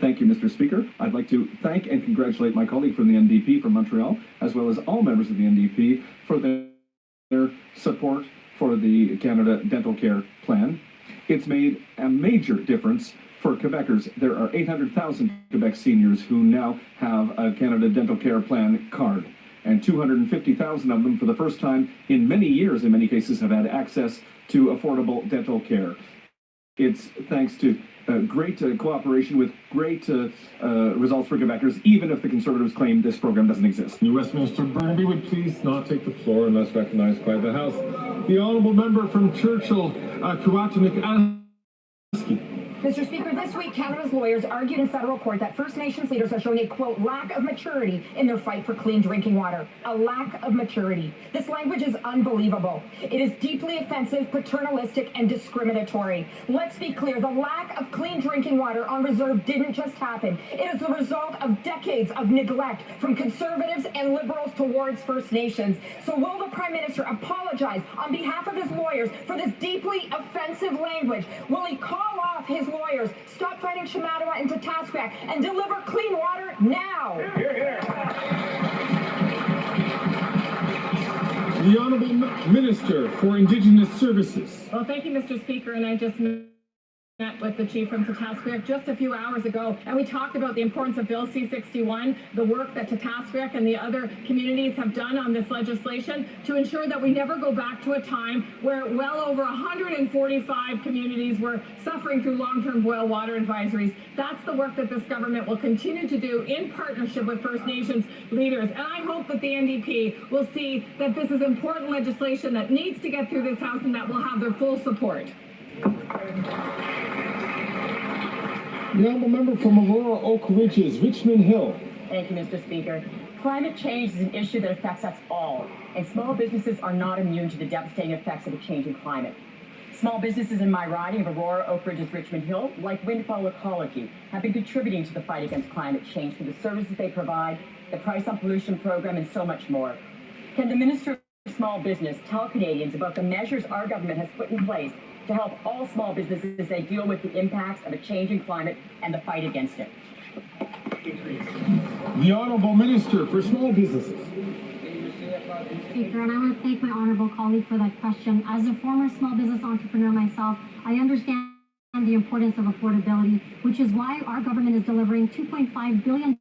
Thank you, Mr. Speaker. I'd like to thank and congratulate my colleague from the NDP from Montreal, as well as all members of the NDP, for their support for the Canada Dental Care Plan. It's made a major difference for Quebecers. There are 800,000 Quebec seniors who now have a Canada Dental Care Plan card, and 250,000 of them, for the first time in many years, in many cases, have had access to affordable dental care. It's thanks to great cooperation with great results for Quebecers, even if the Conservatives claim this program doesn't exist. Westminster Burnaby would please not take the floor unless recognized by the House. The Honourable Member from Churchill, Kiwatinuk. Mr. Speaker, this week Canada's lawyers argued in federal court that First Nations leaders are showing a, quote, lack of maturity in their fight for clean drinking water. A lack of maturity. This language is unbelievable. It is deeply offensive, paternalistic, and discriminatory. Let's be clear, the lack of clean drinking water on reserve didn't just happen. It is the result of decades of neglect from Conservatives and Liberals towards First Nations. So will the Prime Minister apologize on behalf of his lawyers for this deeply offensive language? Will he call off his lawyers, stop fighting Shamattawa and Tataskrak, and deliver clean water now? Hear, hear. The Honourable Minister for Indigenous Services. Well, thank you, Mr. Speaker, and I just met with the chief from Tataskrak just a few hours ago, and we talked about the importance of Bill C-61, the work that Tataskrak and the other communities have done on this legislation to ensure that we never go back to a time where well over 145 communities were suffering through long-term boil water advisories. That's the work that this government will continue to do in partnership with First Nations leaders, and I hope that the NDP will see that this is important legislation that needs to get through this House and that will have their full support. The Honourable Member from Aurora Oak Ridges, Richmond Hill. Thank you, Mr. Speaker. Climate change is an issue that affects us all, and small businesses are not immune to the devastating effects of a changing climate. Small businesses in my riding of Aurora, Oak Ridges, Richmond Hill, like Windfall Ecology, have been contributing to the fight against climate change through the services they provide, the Price on Pollution program, and so much more. Can the Minister of Small Business tell Canadians about the measures our government has put in place to help all small businesses as they deal with the impacts of a changing climate and the fight against it? The Honourable Minister for Small Businesses. Speaker, and I want to thank my honourable colleague for that question. As a former small business entrepreneur myself, I understand the importance of affordability, which is why our government is delivering $2.5 billion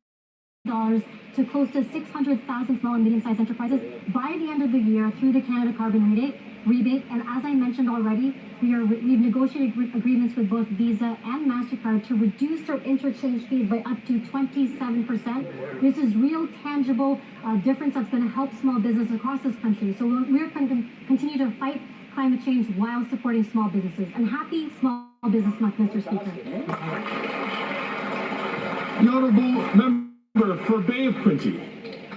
to close to 600,000 small and medium-sized enterprises by the end of the year through the Canada Carbon Rebate. And as I mentioned already, we've negotiated agreements with both Visa and MasterCard to reduce their interchange fees by up to 27%. This is real, tangible difference that's going to help small business across this country. So we're going to continue to fight climate change while supporting small businesses. And happy Small Business Month, Mr. Speaker. The Honourable Member for Bay of Quinte.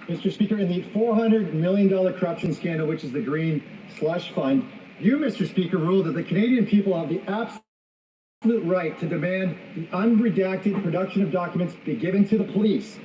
Mr. Speaker, in the $400 million corruption scandal, which is the Green Slush Fund, you, Mr. Speaker, ruled that the Canadian people have the absolute right to demand the unredacted production of documents be given to the police.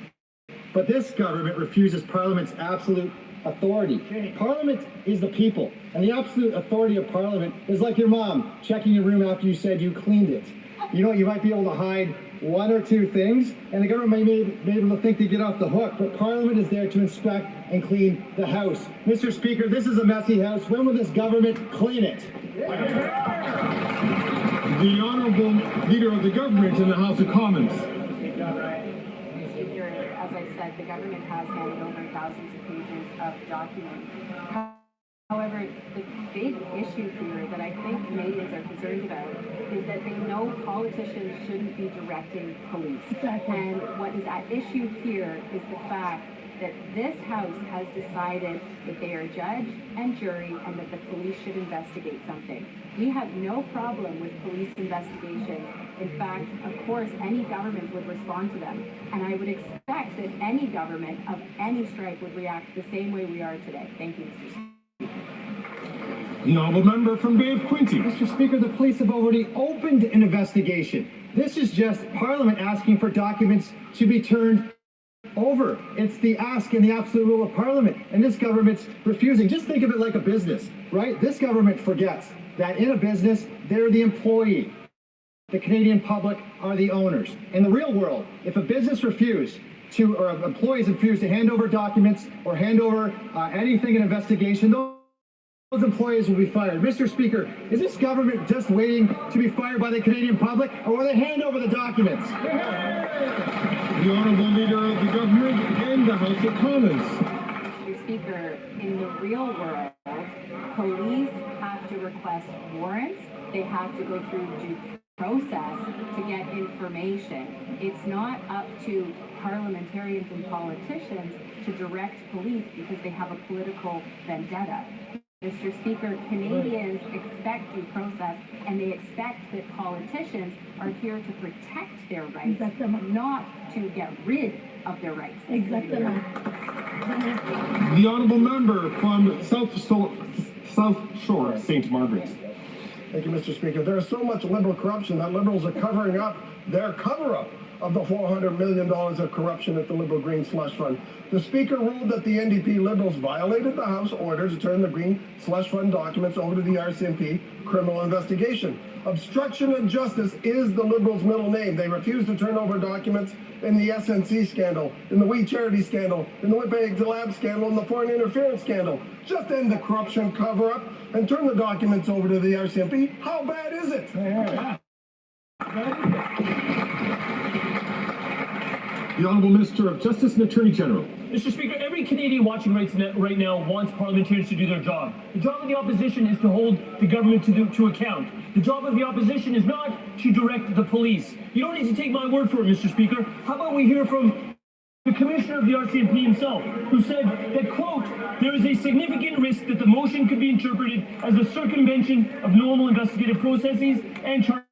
But this government refuses Parliament's absolute authority. Parliament is the people, and the absolute authority of Parliament is like your mom checking your room after you said you cleaned it. you know, you might be able to hide one or two things, and the government may be able to think they get off the hook, but Parliament is there to inspect and clean the House. Mr. Speaker, this is a messy House. When will this government clean it? The Honourable Leader of the Government in the House of Commons. Speaker, as I said, the government has handed over thousands of pages of documents. However, the big issue here that I think Canadians are concerned about is that they know politicians shouldn't be directing police. Exactly. And what is at issue here is the fact that this House has decided that they are judge and jury and that the police should investigate something. We have no problem with police investigations. In fact, of course, any government would respond to them. And I would expect that any government of any stripe would react the same way we are today. Thank you, Mr. Speaker. The Honourable Member from Bay of Quinte. Mr. Speaker, the police have already opened an investigation. This is just Parliament asking for documents to be turned over. It's the ask and the absolute rule of Parliament, and this government's refusing. Just think of it like a business, right? This government forgets that in a business, they're the employee. The Canadian public are the owners. In the real world, if a business refused to, or employees refused to hand over documents or hand over anything in investigation, those employees will be fired. Mr. Speaker, is this government just waiting to be fired by the Canadian public, or will they hand over the documents? The Honourable Leader of the Government and the House of Commons. Mr. Speaker, in the real world, police have to request warrants. They have to go through due process to get information. It's not up to parliamentarians and politicians to direct police because they have a political vendetta. Mr. Speaker, Canadians expect due process, and they expect that politicians are here to protect their rights, not to get rid of their rights. The Honourable Member from South Shore, St. Margaret's. Thank you, Mr. Speaker. There is so much Liberal corruption that Liberals are covering up their cover-up of the $400 million of corruption at the Liberal Green Slush Fund. The Speaker ruled that the NDP Liberals violated the House order to turn the Green Slush Fund documents over to the RCMP criminal investigation. Obstruction of justice is the Liberals' middle name. They refused to turn over documents in the SNC scandal, in the We Charity scandal, in the Winnipeg Lab scandal, and the foreign interference scandal. Just end the corruption cover-up and turn the documents over to the RCMP. How bad is it? The Honourable Minister of Justice and Attorney General. Mr. Speaker, every Canadian watching right now wants parliamentarians to do their job. The job of the opposition is to hold the government to account. The job of the opposition is not to direct the police. You don't need to take my word for it, Mr. Speaker. How about we hear from the Commissioner of the RCMP himself, who said that, quote, there is a significant risk that the motion could be interpreted as a circumvention of normal investigative processes and charter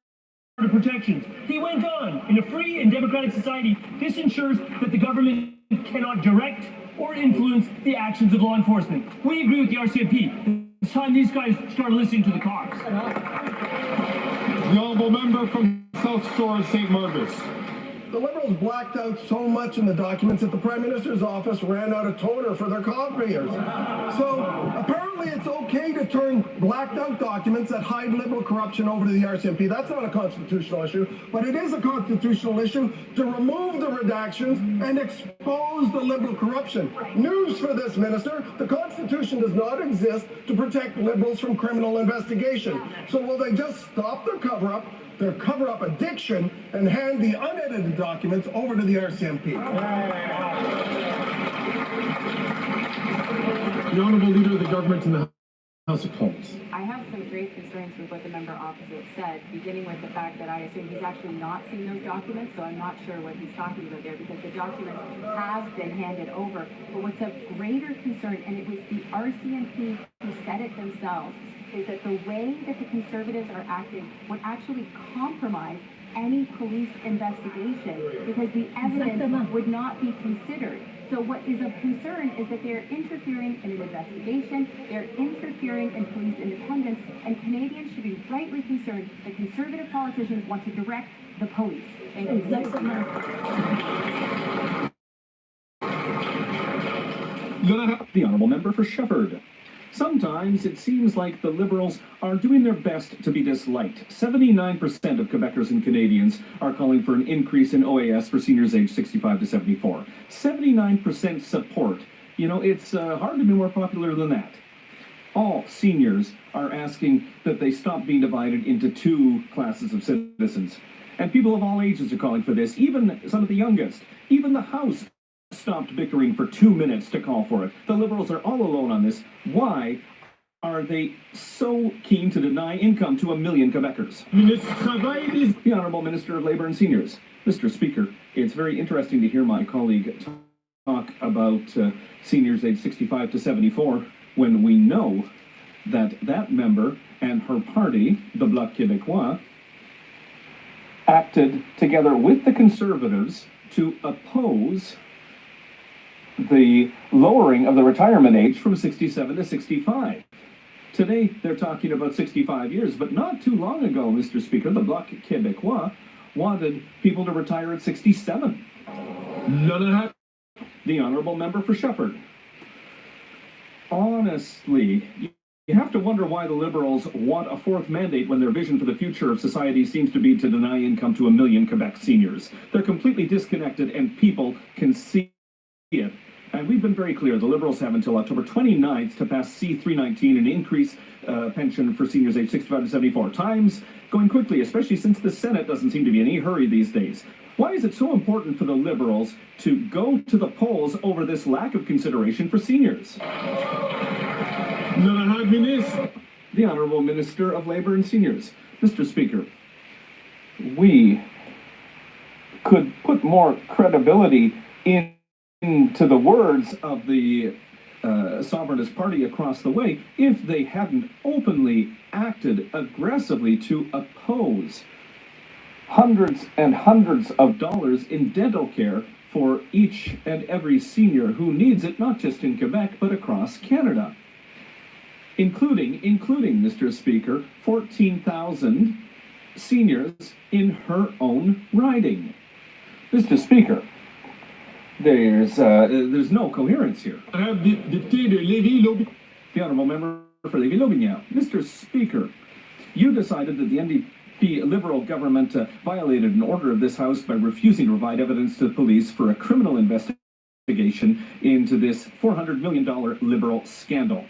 protections. He went on, in a free and democratic society, this ensures that the government cannot direct or influence the actions of law enforcement. We agree with the RCMP. It's time these guys start listening to the cops. The Honourable Member from South Shore, St. Margaret's. The Liberals blacked out so much in the documents that the Prime Minister's office ran out of toner for their copiers. So apparently it's okay to turn blacked out documents that hide Liberal corruption over to the RCMP. That's not a constitutional issue, but it is a constitutional issue to remove the redactions and expose the Liberal corruption. News for this minister, the Constitution does not exist to protect Liberals from criminal investigation. So will they just stop their cover-up addiction and hand the unedited documents over to the RCMP? The Honourable Leader of the Government in the House of Commons. I have some great concerns with what the member opposite said, beginning with the fact that I assume he's actually not seen those documents, so I'm not sure what he's talking about there, because the documents have been handed over. But what's of greater concern, and it was the RCMP who said it themselves, is that the way that the Conservatives are acting would actually compromise any police investigation because the evidence would not be considered. So what is of concern is that they're interfering in an investigation, they're interfering in police independence, and Canadians should be rightly concerned that Conservative politicians want to direct the police. Thank you. The Honourable Member for Shepherd. Sometimes it seems like the Liberals are doing their best to be disliked. 79% of Quebecers and Canadians are calling for an increase in OAS for seniors aged 65 to 74. 79% support. You know, it's hard to be more popular than that. All seniors are asking that they stop being divided into two classes of citizens. And people of all ages are calling for this, even some of the youngest. Even the House stopped bickering for 2 minutes to call for it. The Liberals are all alone on this. Why are they so keen to deny income to 1 million Quebecers? The Honourable Minister of Labour and Seniors. Mr. Speaker, it's very interesting to hear my colleague talk about seniors aged 65 to 74 when we know that that member and her party, the Bloc Québécois, acted together with the Conservatives to oppose the lowering of the retirement age from 67 to 65. Today, they're talking about 65 years, but not too long ago, Mr. Speaker, the Bloc Québécois wanted people to retire at 67. The Honourable Member for Shepherd. Honestly, you have to wonder why the Liberals want a fourth mandate when their vision for the future of society seems to be to deny income to 1 million Quebec seniors. They're completely disconnected, and people can see it. And we've been very clear, the Liberals have until October 29th to pass C-319 and increase pension for seniors aged 65 to 74. Time's going quickly, especially since the Senate doesn't seem to be in any hurry these days. Why is it so important for the Liberals to go to the polls over this lack of consideration for seniors? The Honourable Minister of Labour and Seniors. Mr. Speaker, we could put more credibility into the words of the Sovereignist Party across the way if they hadn't openly acted aggressively to oppose hundreds and hundreds of dollars in dental care for each and every senior who needs it, not just in Quebec, but across Canada. Including, Mr. Speaker, 14,000 seniors in her own riding. Mr. Speaker, there's no coherence here. The Honourable Member for Lévis-Lotbinière. Mr. Speaker, you decided that the NDP Liberal government violated an order of this House by refusing to provide evidence to the police for a criminal investigation into this $400 million Liberal scandal.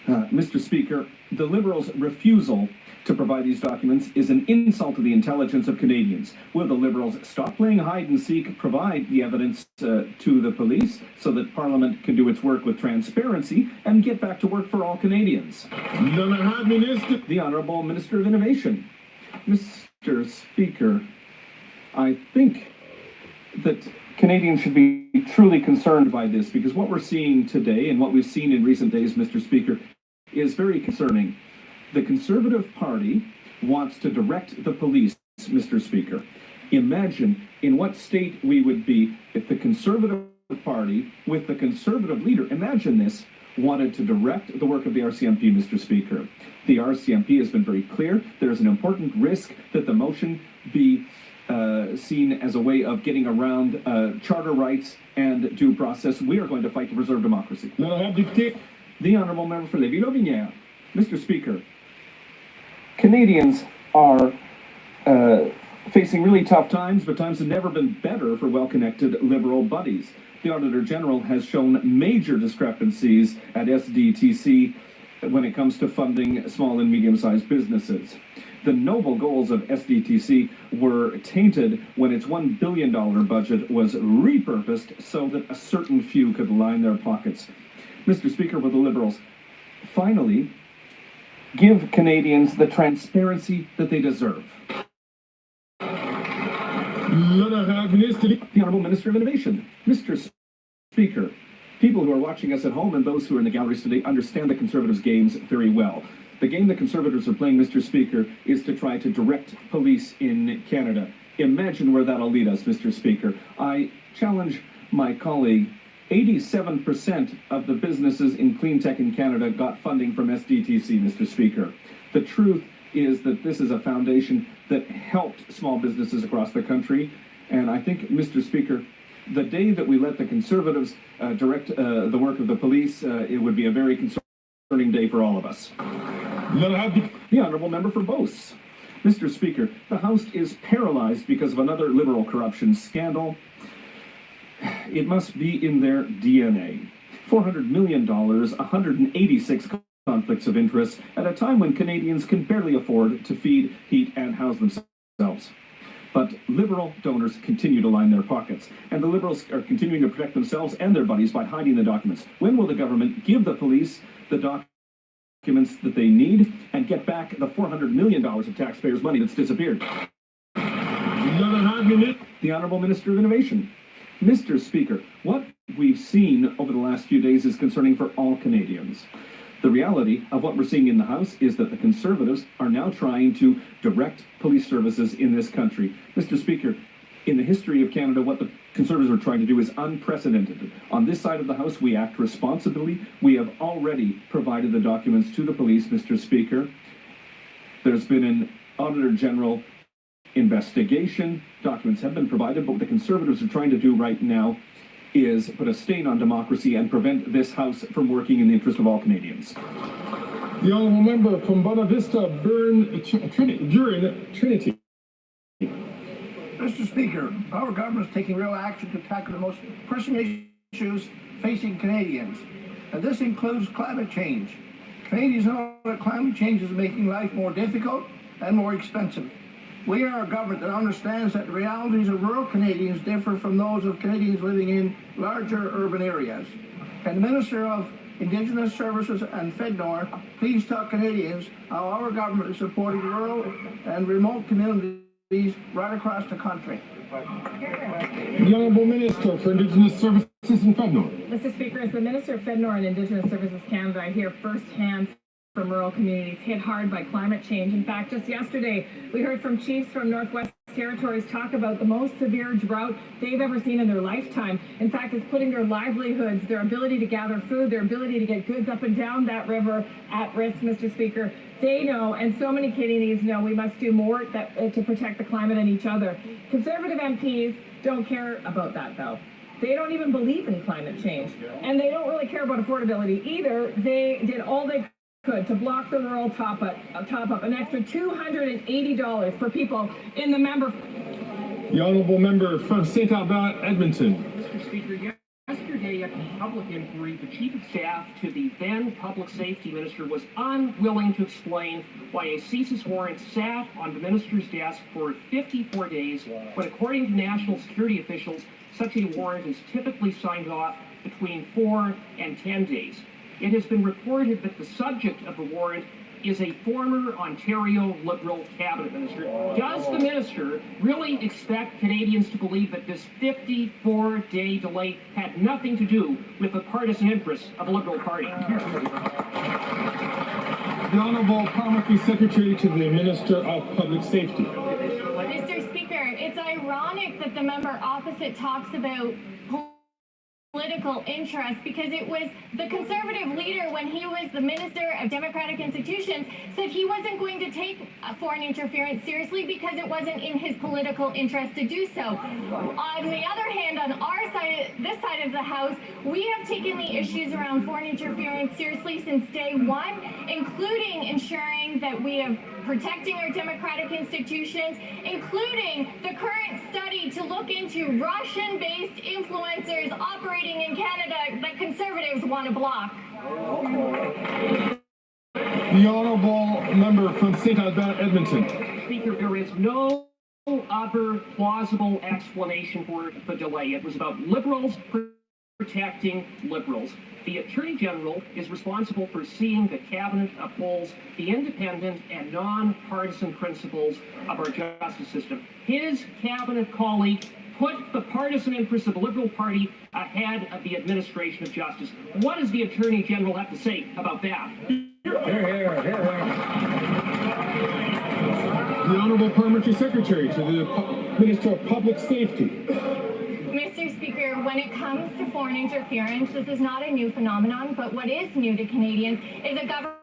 Mr. Speaker, the Liberals' refusal to provide these documents is an insult to the intelligence of Canadians. Will the Liberals stop playing hide and seek, provide the evidence to the police so that Parliament can do its work with transparency and get back to work for all Canadians? The Honourable Minister of Innovation. Mr. Speaker, I think that Canadians should be truly concerned by this, because what we're seeing today and what we've seen in recent days, Mr. Speaker, is very concerning. The Conservative Party wants to direct the police, Mr. Speaker. Imagine in what state we would be if the Conservative Party, with the Conservative leader, imagine this, wanted to direct the work of the RCMP, Mr. Speaker. The RCMP has been very clear. There's an important risk that the motion be seen as a way of getting around charter rights and due process. We are going to fight to preserve democracy. The Honourable Member for Lévis-Lotbinière. Mr. Speaker, Canadians are facing really tough times, but times have never been better for well-connected Liberal buddies. The Auditor General has shown major discrepancies at SDTC when it comes to funding small and medium-sized businesses. The noble goals of SDTC were tainted when its $1 billion budget was repurposed so that a certain few could line their pockets. Mr. Speaker, will the Liberals finally give Canadians the transparency that they deserve? The Honourable Minister of Innovation. Mr. Speaker, people who are watching us at home and those who are in the galleries today understand the Conservatives' games very well. The game the Conservatives are playing, Mr. Speaker, is to try to direct police in Canada. Imagine where that'll lead us, Mr. Speaker. I challenge my colleague, 87% of the businesses in clean tech in Canada got funding from SDTC, Mr. Speaker. The truth is that this is a foundation that helped small businesses across the country. And I think, Mr. Speaker, the day that we let the Conservatives direct the work of the police, it would be a very concerning day for all of us. The Honourable Member for Beauce. Mr. Speaker, the House is paralyzed because of another Liberal corruption scandal. It must be in their DNA. $400 million, 186 conflicts of interest, at a time when Canadians can barely afford to feed, heat, and house themselves. But Liberal donors continue to line their pockets, and the Liberals are continuing to protect themselves and their buddies by hiding the documents. When will the government give the police the documents that they need and get back the $400 million of taxpayers' money that's disappeared? The Honourable Minister of Innovation. Mr. Speaker, what we've seen over the last few days is concerning for all Canadians. The reality of what we're seeing in the House is that the Conservatives are now trying to direct police services in this country. Mr. Speaker, in the history of Canada, what the Conservatives are trying to do is unprecedented. On this side of the House, we act responsibly. We have already provided the documents to the police, Mr. Speaker. There's been an Auditor General investigation. Documents have been provided, but what the Conservatives are trying to do right now is put a stain on democracy and prevent this House from working in the interest of all Canadians. The Honourable Member from Bonavista, Trinity. Mr. Speaker, our government is taking real action to tackle the most pressing issues facing Canadians, and this includes climate change. Canadians know that climate change is making life more difficult and more expensive. We are a government that understands that the realities of rural Canadians differ from those of Canadians living in larger urban areas. Can the Minister of Indigenous Services and FedNor please tell Canadians how our government is supporting rural and remote communities right across the country? The Honourable Minister for Indigenous Services and FedNor. Mr. Speaker, as the Minister of FedNor and Indigenous Services Canada, I hear firsthand from rural communities hit hard by climate change. In fact, just yesterday, we heard from chiefs from Northwest Territories talk about the most severe drought they've ever seen in their lifetime. In fact, it's putting their livelihoods, their ability to gather food, their ability to get goods up and down that river at risk, Mr. Speaker. They know, and so many Canadians know, we must do more to protect the climate and each other. Conservative MPs don't care about that, though. They don't even believe in climate change, and they don't really care about affordability either. They did all they could to block the rural top up, an extra $280 for people in the member. The Honourable Member from St. Albert, Edmonton. Mr. Speaker, yesterday at the public inquiry, the Chief of Staff to the then Public Safety Minister was unwilling to explain why a CSIS warrant sat on the Minister's desk for 54 days, when according to national security officials, such a warrant is typically signed off between 4 and 10 days. It has been reported that the subject of the warrant is a former Ontario Liberal cabinet minister. Does the minister really expect Canadians to believe that this 54-day delay had nothing to do with the partisan interests of the Liberal Party? The Honourable Parliamentary Secretary to the Minister of Public Safety. Mr. Speaker, it's ironic that the member opposite talks about political interest, because it was the Conservative leader, when he was the Minister of Democratic Institutions, said he wasn't going to take foreign interference seriously because it wasn't in his political interest to do so. On the other hand, on our side, this side of the House, we have taken the issues around foreign interference seriously since day one, including ensuring that we have protecting our democratic institutions, including the current study to look into Russian-based influencers operating in Canada that Conservatives want to block. The Honourable Member from St. Albert, Edmonton. Speaker, there is no other plausible explanation for the delay. It was about Liberals protecting Liberals. The Attorney General is responsible for seeing the Cabinet upholds the independent and non-partisan principles of our justice system. His Cabinet colleague put the partisan interests of the Liberal Party ahead of the administration of justice. What does the Attorney General have to say about that? The Honourable Parliamentary Secretary to the Minister of Public Safety. Mr. Speaker, when it comes to foreign interference, this is not a new phenomenon, but what is new to Canadians is a government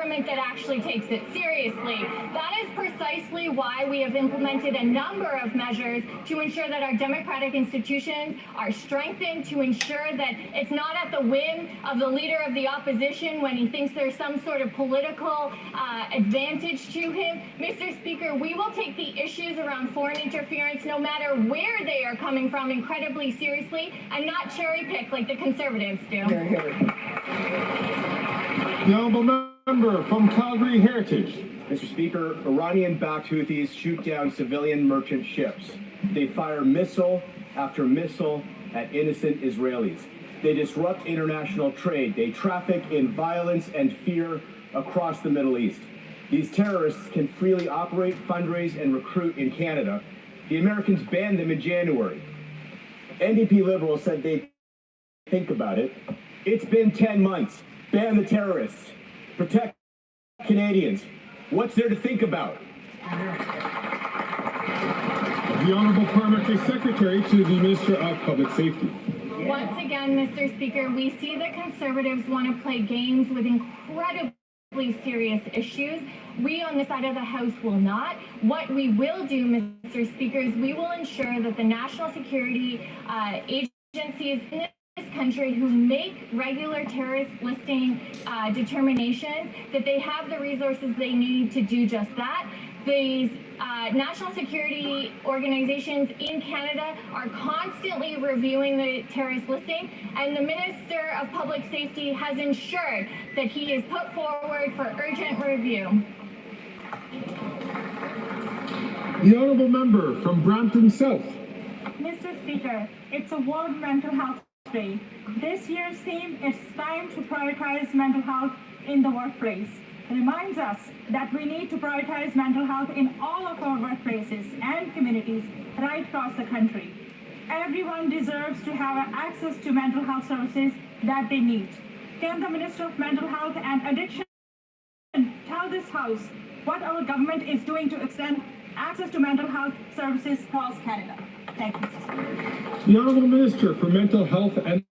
that actually takes it seriously. That is precisely why we have implemented a number of measures to ensure that our democratic institutions are strengthened, to ensure that it's not at the whim of the leader of the opposition when he thinks there's some sort of political advantage to him. Mr. Speaker, we will take the issues around foreign interference, no matter where they are coming from, incredibly seriously, and not cherry pick like the Conservatives do. The honourable member from Calgary Heritage. Mr. Speaker, Iranian-backed Houthis shoot down civilian merchant ships. They fire missile after missile at innocent Israelis. They disrupt international trade. They traffic in violence and fear across the Middle East. These terrorists can freely operate, fundraise, and recruit in Canada. The Americans banned them in January. NDP Liberals said they'd think about it. It's been 10 months. Ban the terrorists. Protect Canadians. What's there to think about? The Honourable Parliamentary Secretary to the Minister of Public Safety. Once again, Mr. Speaker, we see that Conservatives want to play games with incredibly serious issues. We on this side of the House will not. What we will do, Mr. Speaker, is we will ensure that the national security agencies in this country who make regular terrorist listing determinations, that they have the resources they need to do just that. These national security organizations in Canada are constantly reviewing the terrorist listing, and the Minister of Public Safety has ensured that he is put forward for urgent review. The honourable member from Brampton South. Mr. Speaker, it's a World Mental Health Day. This year's theme is time to prioritize mental health in the workplace. It reminds us that we need to prioritize mental health in all of our workplaces and communities right across the country. Everyone deserves to have access to mental health services that they need. Can the Minister of Mental Health and Addiction tell this House what our government is doing to extend access to mental health services across Canada? Thank you. The Honourable Minister for Mental Health and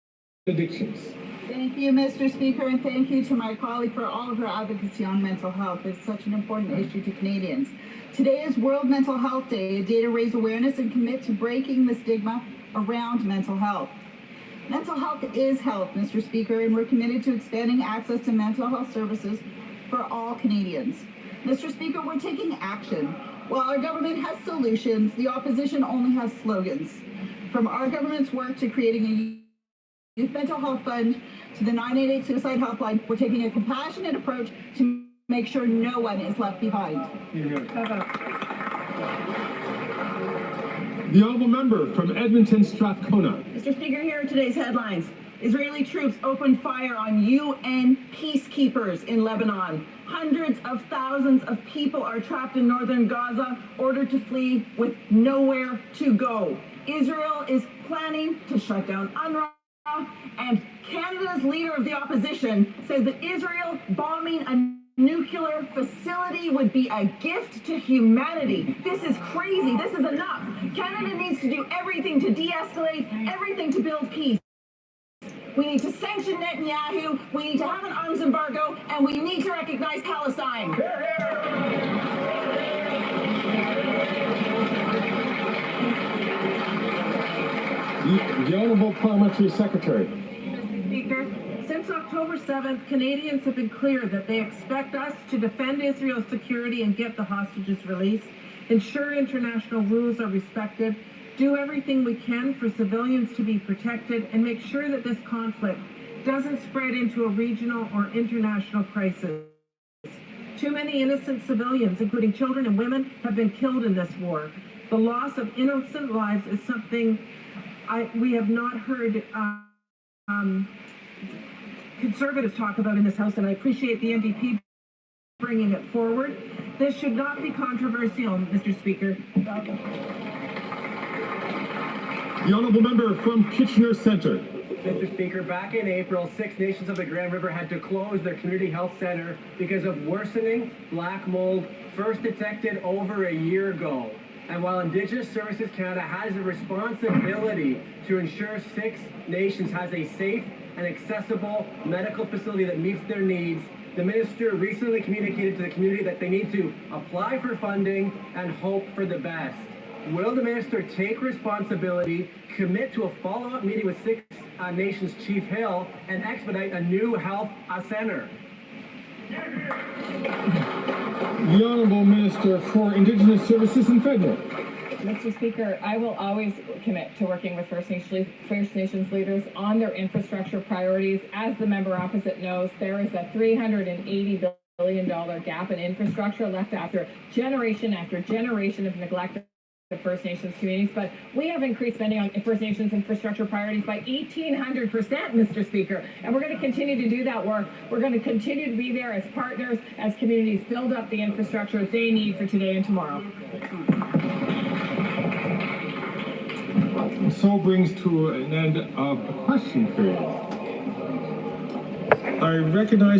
Addictions. Thank you, Mr. Speaker, and thank you to my colleague for all of her advocacy on mental health. It's such an important issue to Canadians. Today is World Mental Health Day, a day to raise awareness and commit to breaking the stigma around mental health. Mental health is health, Mr. Speaker, and we're committed to expanding access to mental health services for all Canadians. Mr. Speaker, we're taking action. While our government has solutions, the opposition only has slogans. From our government's work to creating a youth mental health fund to the 988 suicide helpline, we're taking a compassionate approach to make sure no one is left behind. The honourable member from Edmonton Strathcona. Mr. Speaker, here are today's headlines. Israeli troops open fire on UN peacekeepers in Lebanon. Hundreds of thousands of people are trapped in northern Gaza, ordered to flee with nowhere to go. Israel is planning to shut down UNRWA, and Canada's leader of the opposition says that Israel bombing a nuclear facility would be a gift to humanity. This is crazy. This is enough. Canada needs to do everything to de-escalate, everything to build peace. We need to sanction Netanyahu, we need to have an arms embargo, and we need to recognize Palestine. The Honourable Parliamentary Secretary. Mr. Speaker, since October 7th, Canadians have been clear that they expect us to defend Israel's security and get the hostages released, ensure international rules are respected, do everything we can for civilians to be protected, and make sure that this conflict doesn't spread into a regional or international crisis. Too many innocent civilians, including children and women, have been killed in this war. The loss of innocent lives is something we have not heard Conservatives talk about in this House, and I appreciate the NDP bringing it forward. This should not be controversial, Mr. Speaker. The honourable member from Kitchener Centre. Mr. Speaker, back in April, 6 nations of the Grand River had to close their community health center because of worsening black mold, first detected over a year ago. And while Indigenous Services Canada has a responsibility to ensure 6 nations has a safe and accessible medical facility that meets their needs, The minister recently communicated to the community that they need to apply for funding and hope for the best. Will the minister take responsibility, commit to a follow-up meeting with Six Nations Chief Hill, and expedite a new health center? The Honourable Minister for Indigenous Services and Federal. Mr. Speaker, I will always commit to working with First Nations leaders on their infrastructure priorities. As the member opposite knows, there is a $380 billion gap in infrastructure left after generation of neglect of First Nations communities, but we have increased spending on First Nations infrastructure priorities by 1,800%, Mr. Speaker, and we're going to continue to do that work. We're going to continue to be there as partners, as communities build up the infrastructure they need for today and tomorrow. So brings to an end of the question period. I recognize